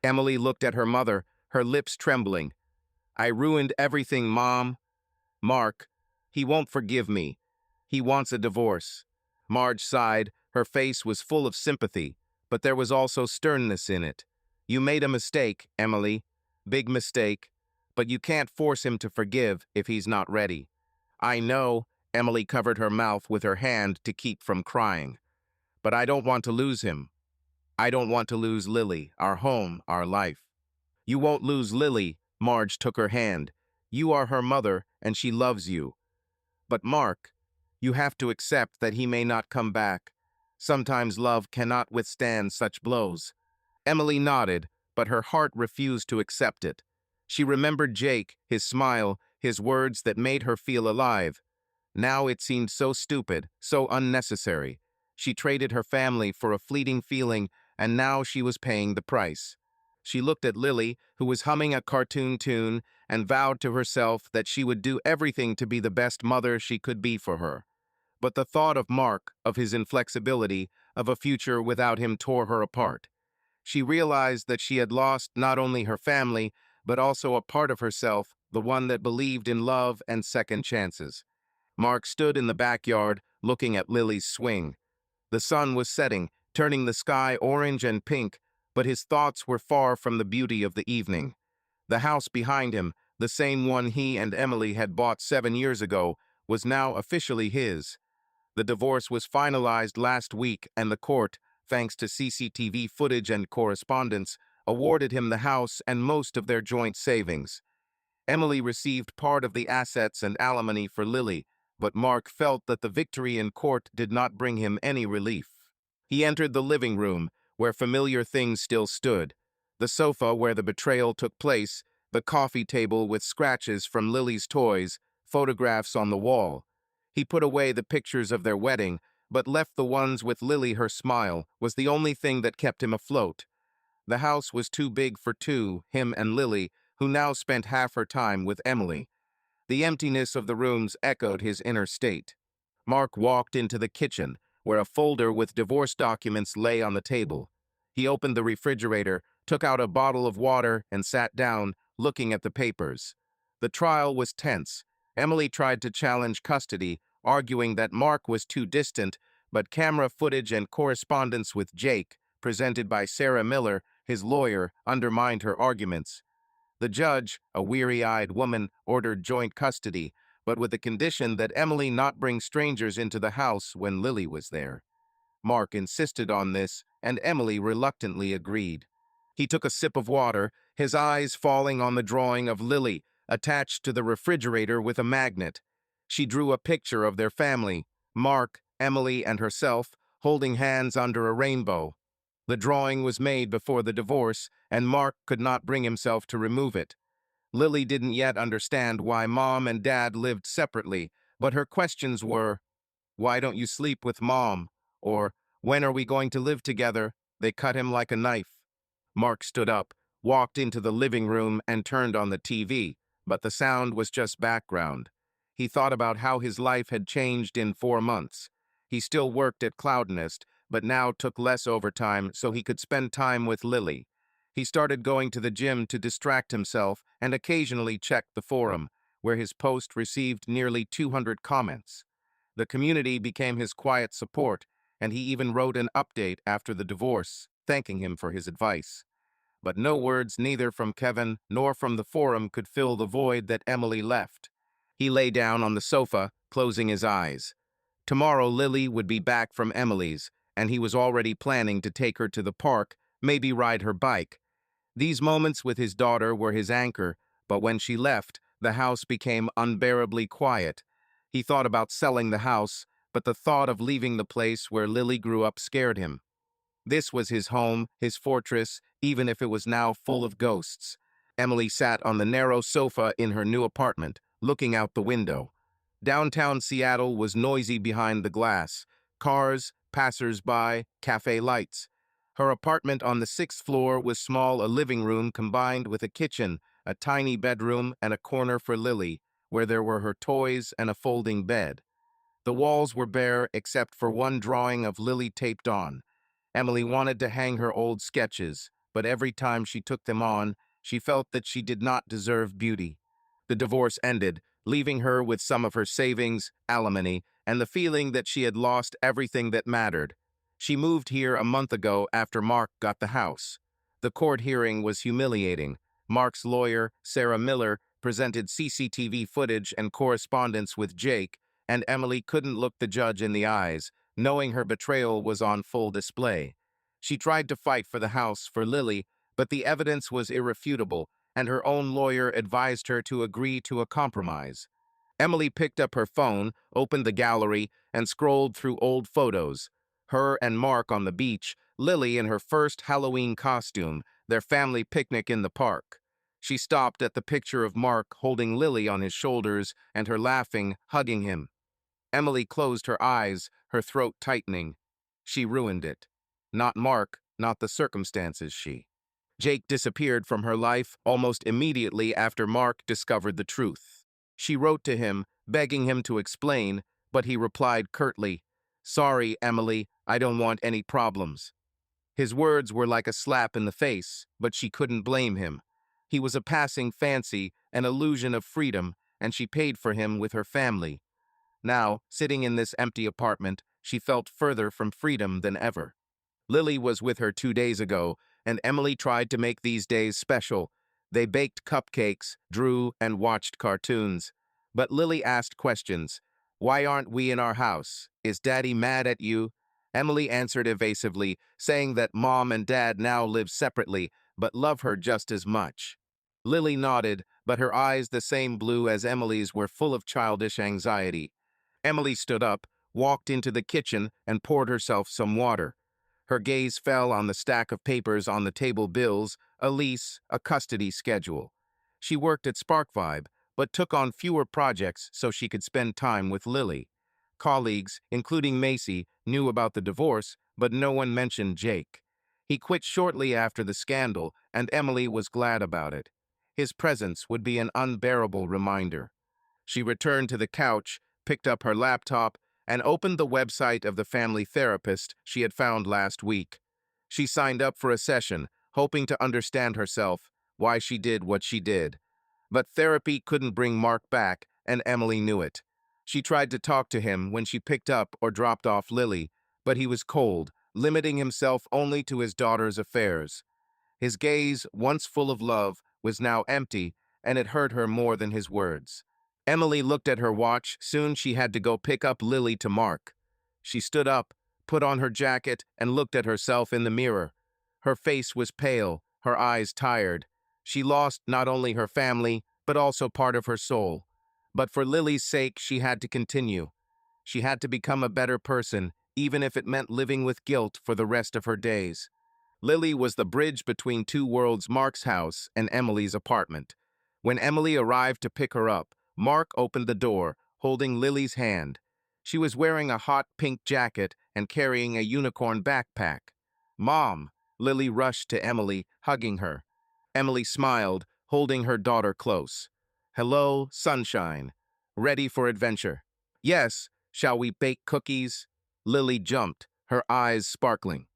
Emily looked at her mother, her lips trembling. "I ruined everything, Mom. Mark, he won't forgive me. He wants a divorce." Marge sighed. Her face was full of sympathy, but there was also sternness in it. "You made a mistake, Emily. Big mistake. But you can't force him to forgive if he's not ready." "I know." Emily covered her mouth with her hand to keep from crying. "But I don't want to lose him. I don't want to lose Lily, our home, our life." "You won't lose Lily." Marge took her hand. "You are her mother, and she loves you. But Mark, you have to accept that he may not come back. Sometimes love cannot withstand such blows." Emily nodded, but her heart refused to accept it. She remembered Jake, his smile, his words that made her feel alive. Now it seemed so stupid, so unnecessary. She traded her family for a fleeting feeling, and now she was paying the price. She looked at Lily, who was humming a cartoon tune, and vowed to herself that she would do everything to be the best mother she could be for her. But the thought of Mark, of his inflexibility, of a future without him tore her apart. She realized that she had lost not only her family, but also a part of herself, the one that believed in love and second chances. Mark stood in the backyard, looking at Lily's swing. The sun was setting, turning the sky orange and pink, but his thoughts were far from the beauty of the evening. The house behind him, the same one he and Emily had bought 7 years ago, was now officially his. The divorce was finalized last week, and the court, thanks to CCTV footage and correspondence, awarded him the house and most of their joint savings. Emily received part of the assets and alimony for Lily, but Mark felt that the victory in court did not bring him any relief. He entered the living room, where familiar things still stood. The sofa where the betrayal took place, the coffee table with scratches from Lily's toys, photographs on the wall. He put away the pictures of their wedding, but left the ones with Lily. Her smile was the only thing that kept him afloat. The house was too big for two, him and Lily, who now spent half her time with Emily. The emptiness of the rooms echoed his inner state. Mark walked into the kitchen, where a folder with divorce documents lay on the table. He opened the refrigerator, took out a bottle of water, and sat down, looking at the papers. The trial was tense. Emily tried to challenge custody, arguing that Mark was too distant, but camera footage and correspondence with Jake, presented by Sarah Miller, his lawyer, undermined her arguments. The judge, a weary-eyed woman, ordered joint custody, but with the condition that Emily not bring strangers into the house when Lily was there. Mark insisted on this, and Emily reluctantly agreed. He took a sip of water, his eyes falling on the drawing of Lily, attached to the refrigerator with a magnet. She drew a picture of their family, Mark, Emily, and herself, holding hands under a rainbow. The drawing was made before the divorce, and Mark could not bring himself to remove it. Lily didn't yet understand why Mom and Dad lived separately, but her questions were, "Why don't you sleep with Mom?" Or, "When are we going to live together?" They cut him like a knife. Mark stood up, walked into the living room, and turned on the TV, but the sound was just background. He thought about how his life had changed in 4 months. He still worked at Cloudnest, but now took less overtime so he could spend time with Lily. He started going to the gym to distract himself and occasionally checked the forum, where his post received nearly 200 comments. The community became his quiet support, and he even wrote an update after the divorce, thanking him for his advice. But no words neither from Kevin nor from the forum could fill the void that Emily left. He lay down on the sofa, closing his eyes. Tomorrow Lily would be back from Emily's, and he was already planning to take her to the park, maybe ride her bike. These moments with his daughter were his anchor, but when she left, the house became unbearably quiet. He thought about selling the house, but the thought of leaving the place where Lily grew up scared him. This was his home, his fortress, even if it was now full of ghosts. Emily sat on the narrow sofa in her new apartment, looking out the window. Downtown Seattle was noisy behind the glass. Cars, passers-by, cafe lights. Her apartment on the 6th floor was small, a living room combined with a kitchen, a tiny bedroom, and a corner for Lily, where there were her toys and a folding bed. The walls were bare except for one drawing of Lily taped on. Emily wanted to hang her old sketches, but every time she took them on, she felt that she did not deserve beauty. The divorce ended, leaving her with some of her savings, alimony, and the feeling that she had lost everything that mattered. She moved here a month ago after Mark got the house. The court hearing was humiliating. Mark's lawyer, Sarah Miller, presented CCTV footage and correspondence with Jake, and Emily couldn't look the judge in the eyes, knowing her betrayal was on full display. She tried to fight for the house for Lily, but the evidence was irrefutable, and her own lawyer advised her to agree to a compromise. Emily picked up her phone, opened the gallery, and scrolled through old photos. Her and Mark on the beach, Lily in her first Halloween costume, their family picnic in the park. She stopped at the picture of Mark holding Lily on his shoulders and her laughing, hugging him. Emily closed her eyes, her throat tightening. She ruined it. Not Mark, not the circumstances, she. Jake disappeared from her life almost immediately after Mark discovered the truth. She wrote to him, begging him to explain, but he replied curtly, "Sorry, Emily, I don't want any problems." His words were like a slap in the face, but she couldn't blame him. He was a passing fancy, an illusion of freedom, and she paid for him with her family. Now, sitting in this empty apartment, she felt further from freedom than ever. Lily was with her 2 days ago, and Emily tried to make these days special. They baked cupcakes, drew, and watched cartoons. But Lily asked questions. "Why aren't we in our house? Is Daddy mad at you?" Emily answered evasively, saying that Mom and Dad now live separately, but love her just as much. Lily nodded, but her eyes, the same blue as Emily's, were full of childish anxiety. Emily stood up, walked into the kitchen, and poured herself some water. Her gaze fell on the stack of papers on the table: bills, a lease, a custody schedule. She worked at SparkVibe, but took on fewer projects so she could spend time with Lily. Colleagues, including Macy, knew about the divorce, but no one mentioned Jake. He quit shortly after the scandal, and Emily was glad about it. His presence would be an unbearable reminder. She returned to the couch, picked up her laptop, and opened the website of the family therapist she had found last week. She signed up for a session, hoping to understand herself, why she did what she did. But therapy couldn't bring Mark back, and Emily knew it. She tried to talk to him when she picked up or dropped off Lily, but he was cold, limiting himself only to his daughter's affairs. His gaze, once full of love, was now empty, and it hurt her more than his words. Emily looked at her watch. Soon she had to go pick up Lily to Mark. She stood up, put on her jacket, and looked at herself in the mirror. Her face was pale, her eyes tired. She lost not only her family, but also part of her soul. But for Lily's sake, she had to continue. She had to become a better person, even if it meant living with guilt for the rest of her days. Lily was the bridge between two worlds: Mark's house and Emily's apartment. When Emily arrived to pick her up, Mark opened the door, holding Lily's hand. She was wearing a hot pink jacket and carrying a unicorn backpack. "Mom!" Lily rushed to Emily, hugging her. Emily smiled, holding her daughter close. "Hello, sunshine." ready for adventure. Yes, shall we bake cookies? Lily jumped, her eyes sparkling.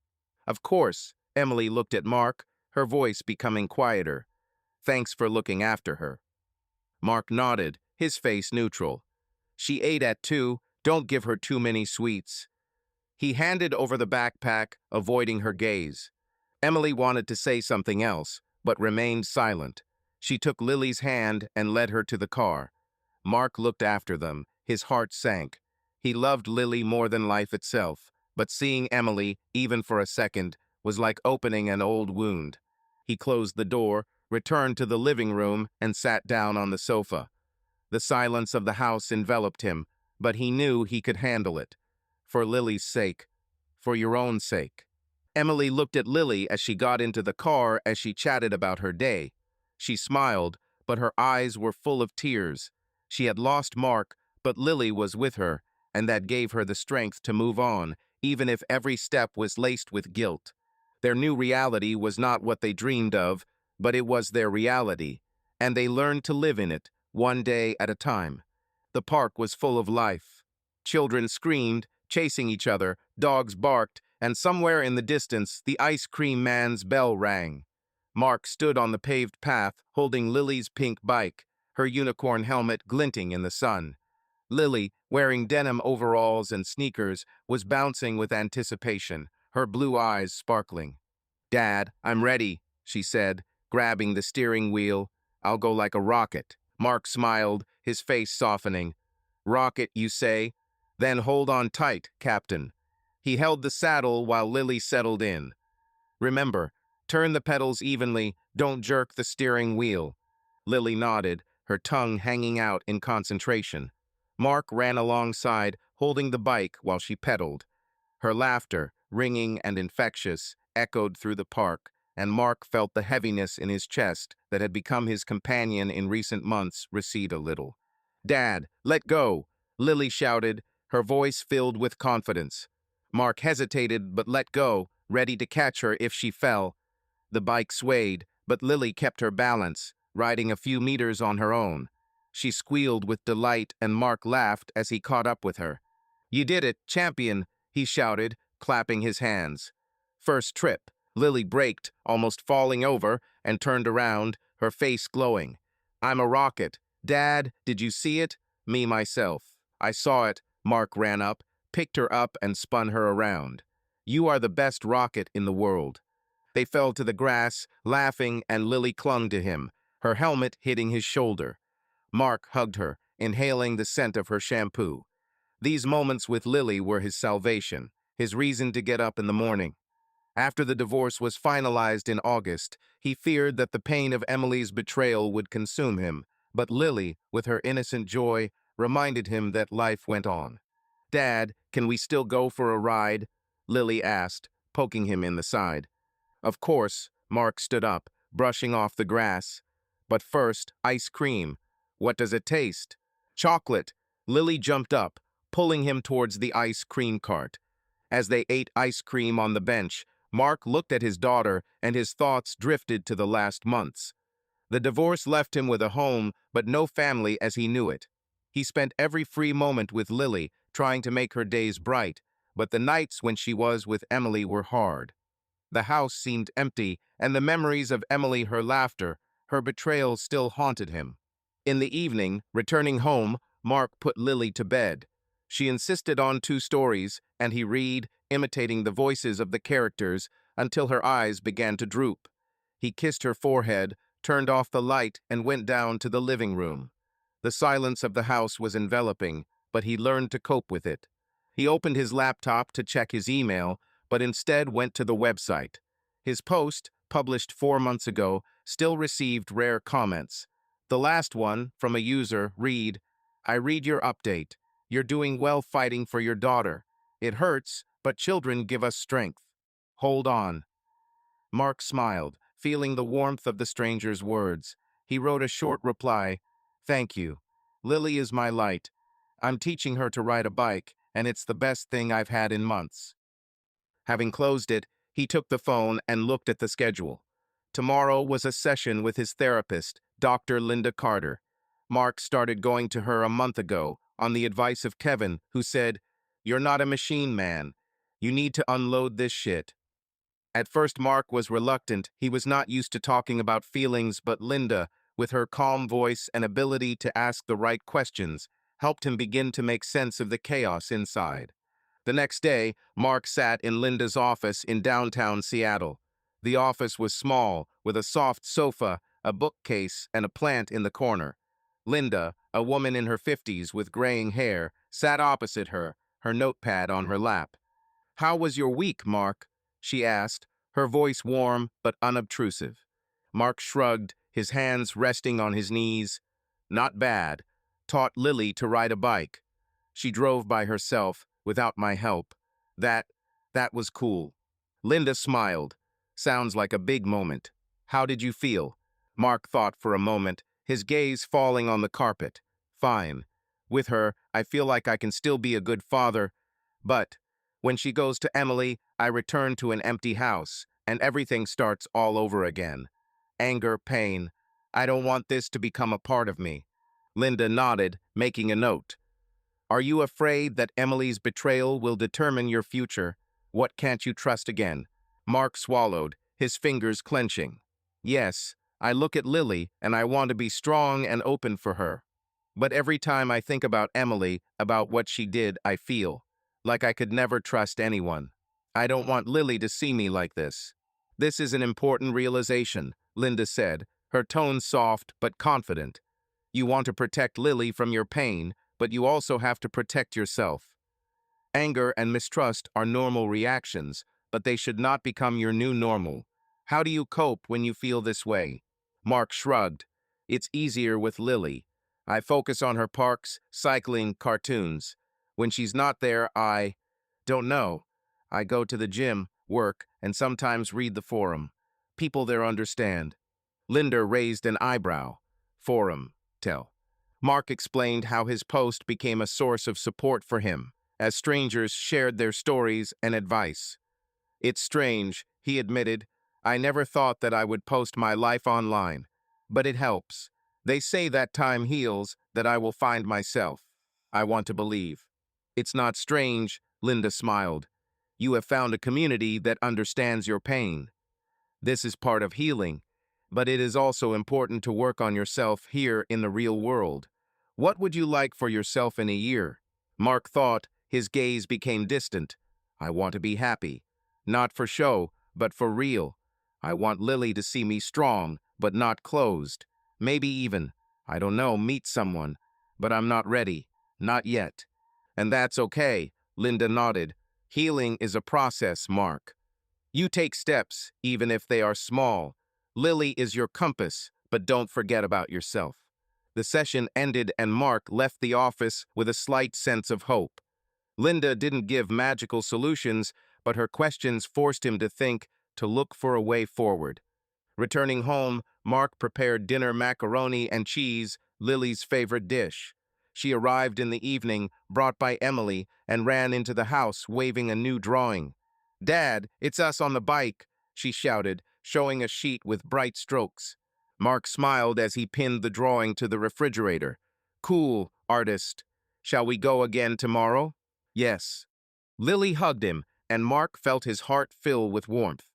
Of course, Emily looked at Mark, her voice becoming quieter. Thanks for looking after her. Mark nodded, his face neutral. She ate at 2, don't give her too many sweets. He handed over the backpack, avoiding her gaze. Emily wanted to say something else, but remained silent. She took Lily's hand and led her to the car. Mark looked after them, his heart sank. He loved Lily more than life itself, but seeing Emily, even for a second, was like opening an old wound. He closed the door, returned to the living room, and sat down on the sofa. The silence of the house enveloped him, but he knew he could handle it. For Lily's sake. For your own sake. Emily looked at Lily as she got into the car as she chatted about her day. She smiled, but her eyes were full of tears. She had lost Mark, but Lily was with her, and that gave her the strength to move on, even if every step was laced with guilt. Their new reality was not what they dreamed of, but it was their reality, and they learned to live in it, one day at a time. The park was full of life. Children screamed, chasing each other, dogs barked, and somewhere in the distance, the ice cream man's bell rang. Mark stood on the paved path, holding Lily's pink bike, her unicorn helmet glinting in the sun. Lily, wearing denim overalls and sneakers, was bouncing with anticipation, her blue eyes sparkling. "Dad, I'm ready," she said, grabbing the steering wheel. "I'll go like a rocket." Mark smiled, his face softening. "Rocket, you say? Then hold on tight, Captain." He held the saddle while Lily settled in. "Remember, turn the pedals evenly, don't jerk the steering wheel." Lily nodded, her tongue hanging out in concentration. Mark ran alongside, holding the bike while she pedaled. Her laughter, ringing and infectious, echoed through the park, and Mark felt the heaviness in his chest that had become his companion in recent months recede a little. "Dad, let go!" Lily shouted, her voice filled with confidence. Mark hesitated but let go, ready to catch her if she fell. The bike swayed, but Lily kept her balance, riding a few meters on her own. She squealed with delight, and Mark laughed as he caught up with her. "You did it, champion!" he shouted, clapping his hands. First trip, Lily braked, almost falling over, and turned around, her face glowing. "I'm a rocket. Dad, did you see it?" "Me, myself. I saw it." Mark ran up, picked her up, and spun her around. "You are the best rocket in the world." They fell to the grass, laughing, and Lily clung to him, her helmet hitting his shoulder. Mark hugged her, inhaling the scent of her shampoo. These moments with Lily were his salvation, his reason to get up in the morning. After the divorce was finalized in August, he feared that the pain of Emily's betrayal would consume him, but Lily, with her innocent joy, reminded him that life went on. "Dad, can we still go for a ride?" Lily asked, poking him in the side. Of course, Mark stood up, brushing off the grass. "But first, ice cream. What does it taste?" "Chocolate." Lily jumped up, pulling him towards the ice cream cart. As they ate ice cream on the bench, Mark looked at his daughter, and his thoughts drifted to the last months. The divorce left him with a home, but no family as he knew it. He spent every free moment with Lily, trying to make her days bright, but the nights when she was with Emily were hard. The house seemed empty, and the memories of Emily, her laughter, her betrayal still haunted him. In the evening, returning home, Mark put Lily to bed. She insisted on 2 stories, and he read, imitating the voices of the characters, until her eyes began to droop. He kissed her forehead, turned off the light, and went down to the living room. The silence of the house was enveloping, but he learned to cope with it. He opened his laptop to check his email, but instead went to the website. His post, published 4 months ago, still received rare comments. The last one, from a user, read, "I read your update. You're doing well fighting for your daughter. It hurts, but children give us strength. Hold on." Mark smiled, feeling the warmth of the stranger's words. He wrote a short reply, "Thank you. Lily is my light. I'm teaching her to ride a bike, and it's the best thing I've had in months." Having closed it, he took the phone and looked at the schedule. Tomorrow was a session with his therapist, Dr. Linda Carter. Mark started going to her a month ago on the advice of Kevin, who said, "You're not a machine, man. You need to unload this shit." At first, Mark was reluctant. He was not used to talking about feelings, but Linda, with her calm voice and ability to ask the right questions, helped him begin to make sense of the chaos inside. The next day, Mark sat in Linda's office in downtown Seattle. The office was small, with a soft sofa, a bookcase, and a plant in the corner. Linda, a woman in her 50s with graying hair, sat opposite her notepad on her lap. "How was your week, Mark?" she asked, her voice warm but unobtrusive. Mark shrugged, his hands resting on his knees. "Not bad. Taught Lily to ride a bike. She drove by herself, without my help. That, that was cool." Linda smiled. "Sounds like a big moment. How did you feel?" Mark thought for a moment, his gaze falling on the carpet. "Fine. With her, I feel like I can still be a good father, but when she goes to Emily, I return to an empty house, and everything starts all over again. Anger, pain. I don't want this to become a part of me." Linda nodded, making a note. "Are you afraid that Emily's betrayal will determine your future? What can't you trust again?" Mark swallowed, his fingers clenching. "Yes, I look at Lily, and I want to be strong and open for her. But every time I think about Emily, about what she did, I feel like I could never trust anyone. I don't want Lily to see me like this." "This is an important realization," Linda said, her tone soft but confident. "You want to protect Lily from your pain, but you also have to protect yourself. Anger and mistrust are normal reactions, but they should not become your new normal. How do you cope when you feel this way?" Mark shrugged. "It's easier with Lily. I focus on her parks, cycling, cartoons. When she's not there, I don't know. I go to the gym, work, and sometimes read the forum. People there understand." Linda raised an eyebrow. "Forum, tell." Mark explained how his post became a source of support for him, as strangers shared their stories and advice. "It's strange," he admitted. "I never thought that I would post my life online. But it helps. They say that time heals, that I will find myself. I want to believe." "It's not strange," Linda smiled. "You have found a community that understands your pain. This is part of healing, but it is also important to work on yourself here in the real world. What would you like for yourself in a year?" Mark thought, his gaze became distant. "I want to be happy. Not for show, but for real. I want Lily to see me strong, but not closed. Maybe even, I don't know, meet someone. But I'm not ready. Not yet." "And that's okay," Linda nodded. "Healing is a process, Mark. You take steps, even if they are small. Lily is your compass, but don't forget about yourself." The session ended and Mark left the office with a slight sense of hope. Linda didn't give magical solutions, but her questions forced him to think, to look for a way forward. Returning home, Mark prepared dinner macaroni and cheese, Lily's favorite dish. She arrived in the evening, brought by Emily, and ran into the house waving a new drawing. "Dad, it's us on the bike," she shouted, showing a sheet with bright strokes. Mark smiled as he pinned the drawing to the refrigerator. "Cool, artist. Shall we go again tomorrow?" "Yes." Lily hugged him, and Mark felt his heart fill with warmth.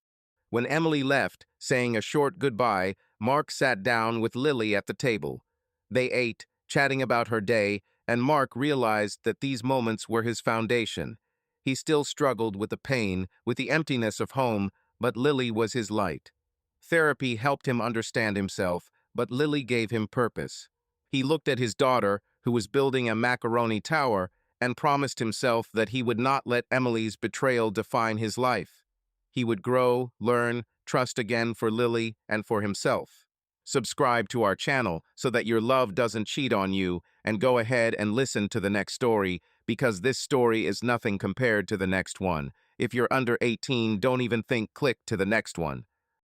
When Emily left, saying a short goodbye, Mark sat down with Lily at the table. They ate, chatting about her day, and Mark realized that these moments were his foundation. He still struggled with the pain, with the emptiness of home, but Lily was his light. Therapy helped him understand himself, but Lily gave him purpose. He looked at his daughter, who was building a macaroni tower, and promised himself that he would not let Emily's betrayal define his life. He would grow, learn, trust again for Lily and for himself. Subscribe to our channel so that your love doesn't cheat on you, and go ahead and listen to the next story, because this story is nothing compared to the next one. If you're under 18, don't even think click to the next one.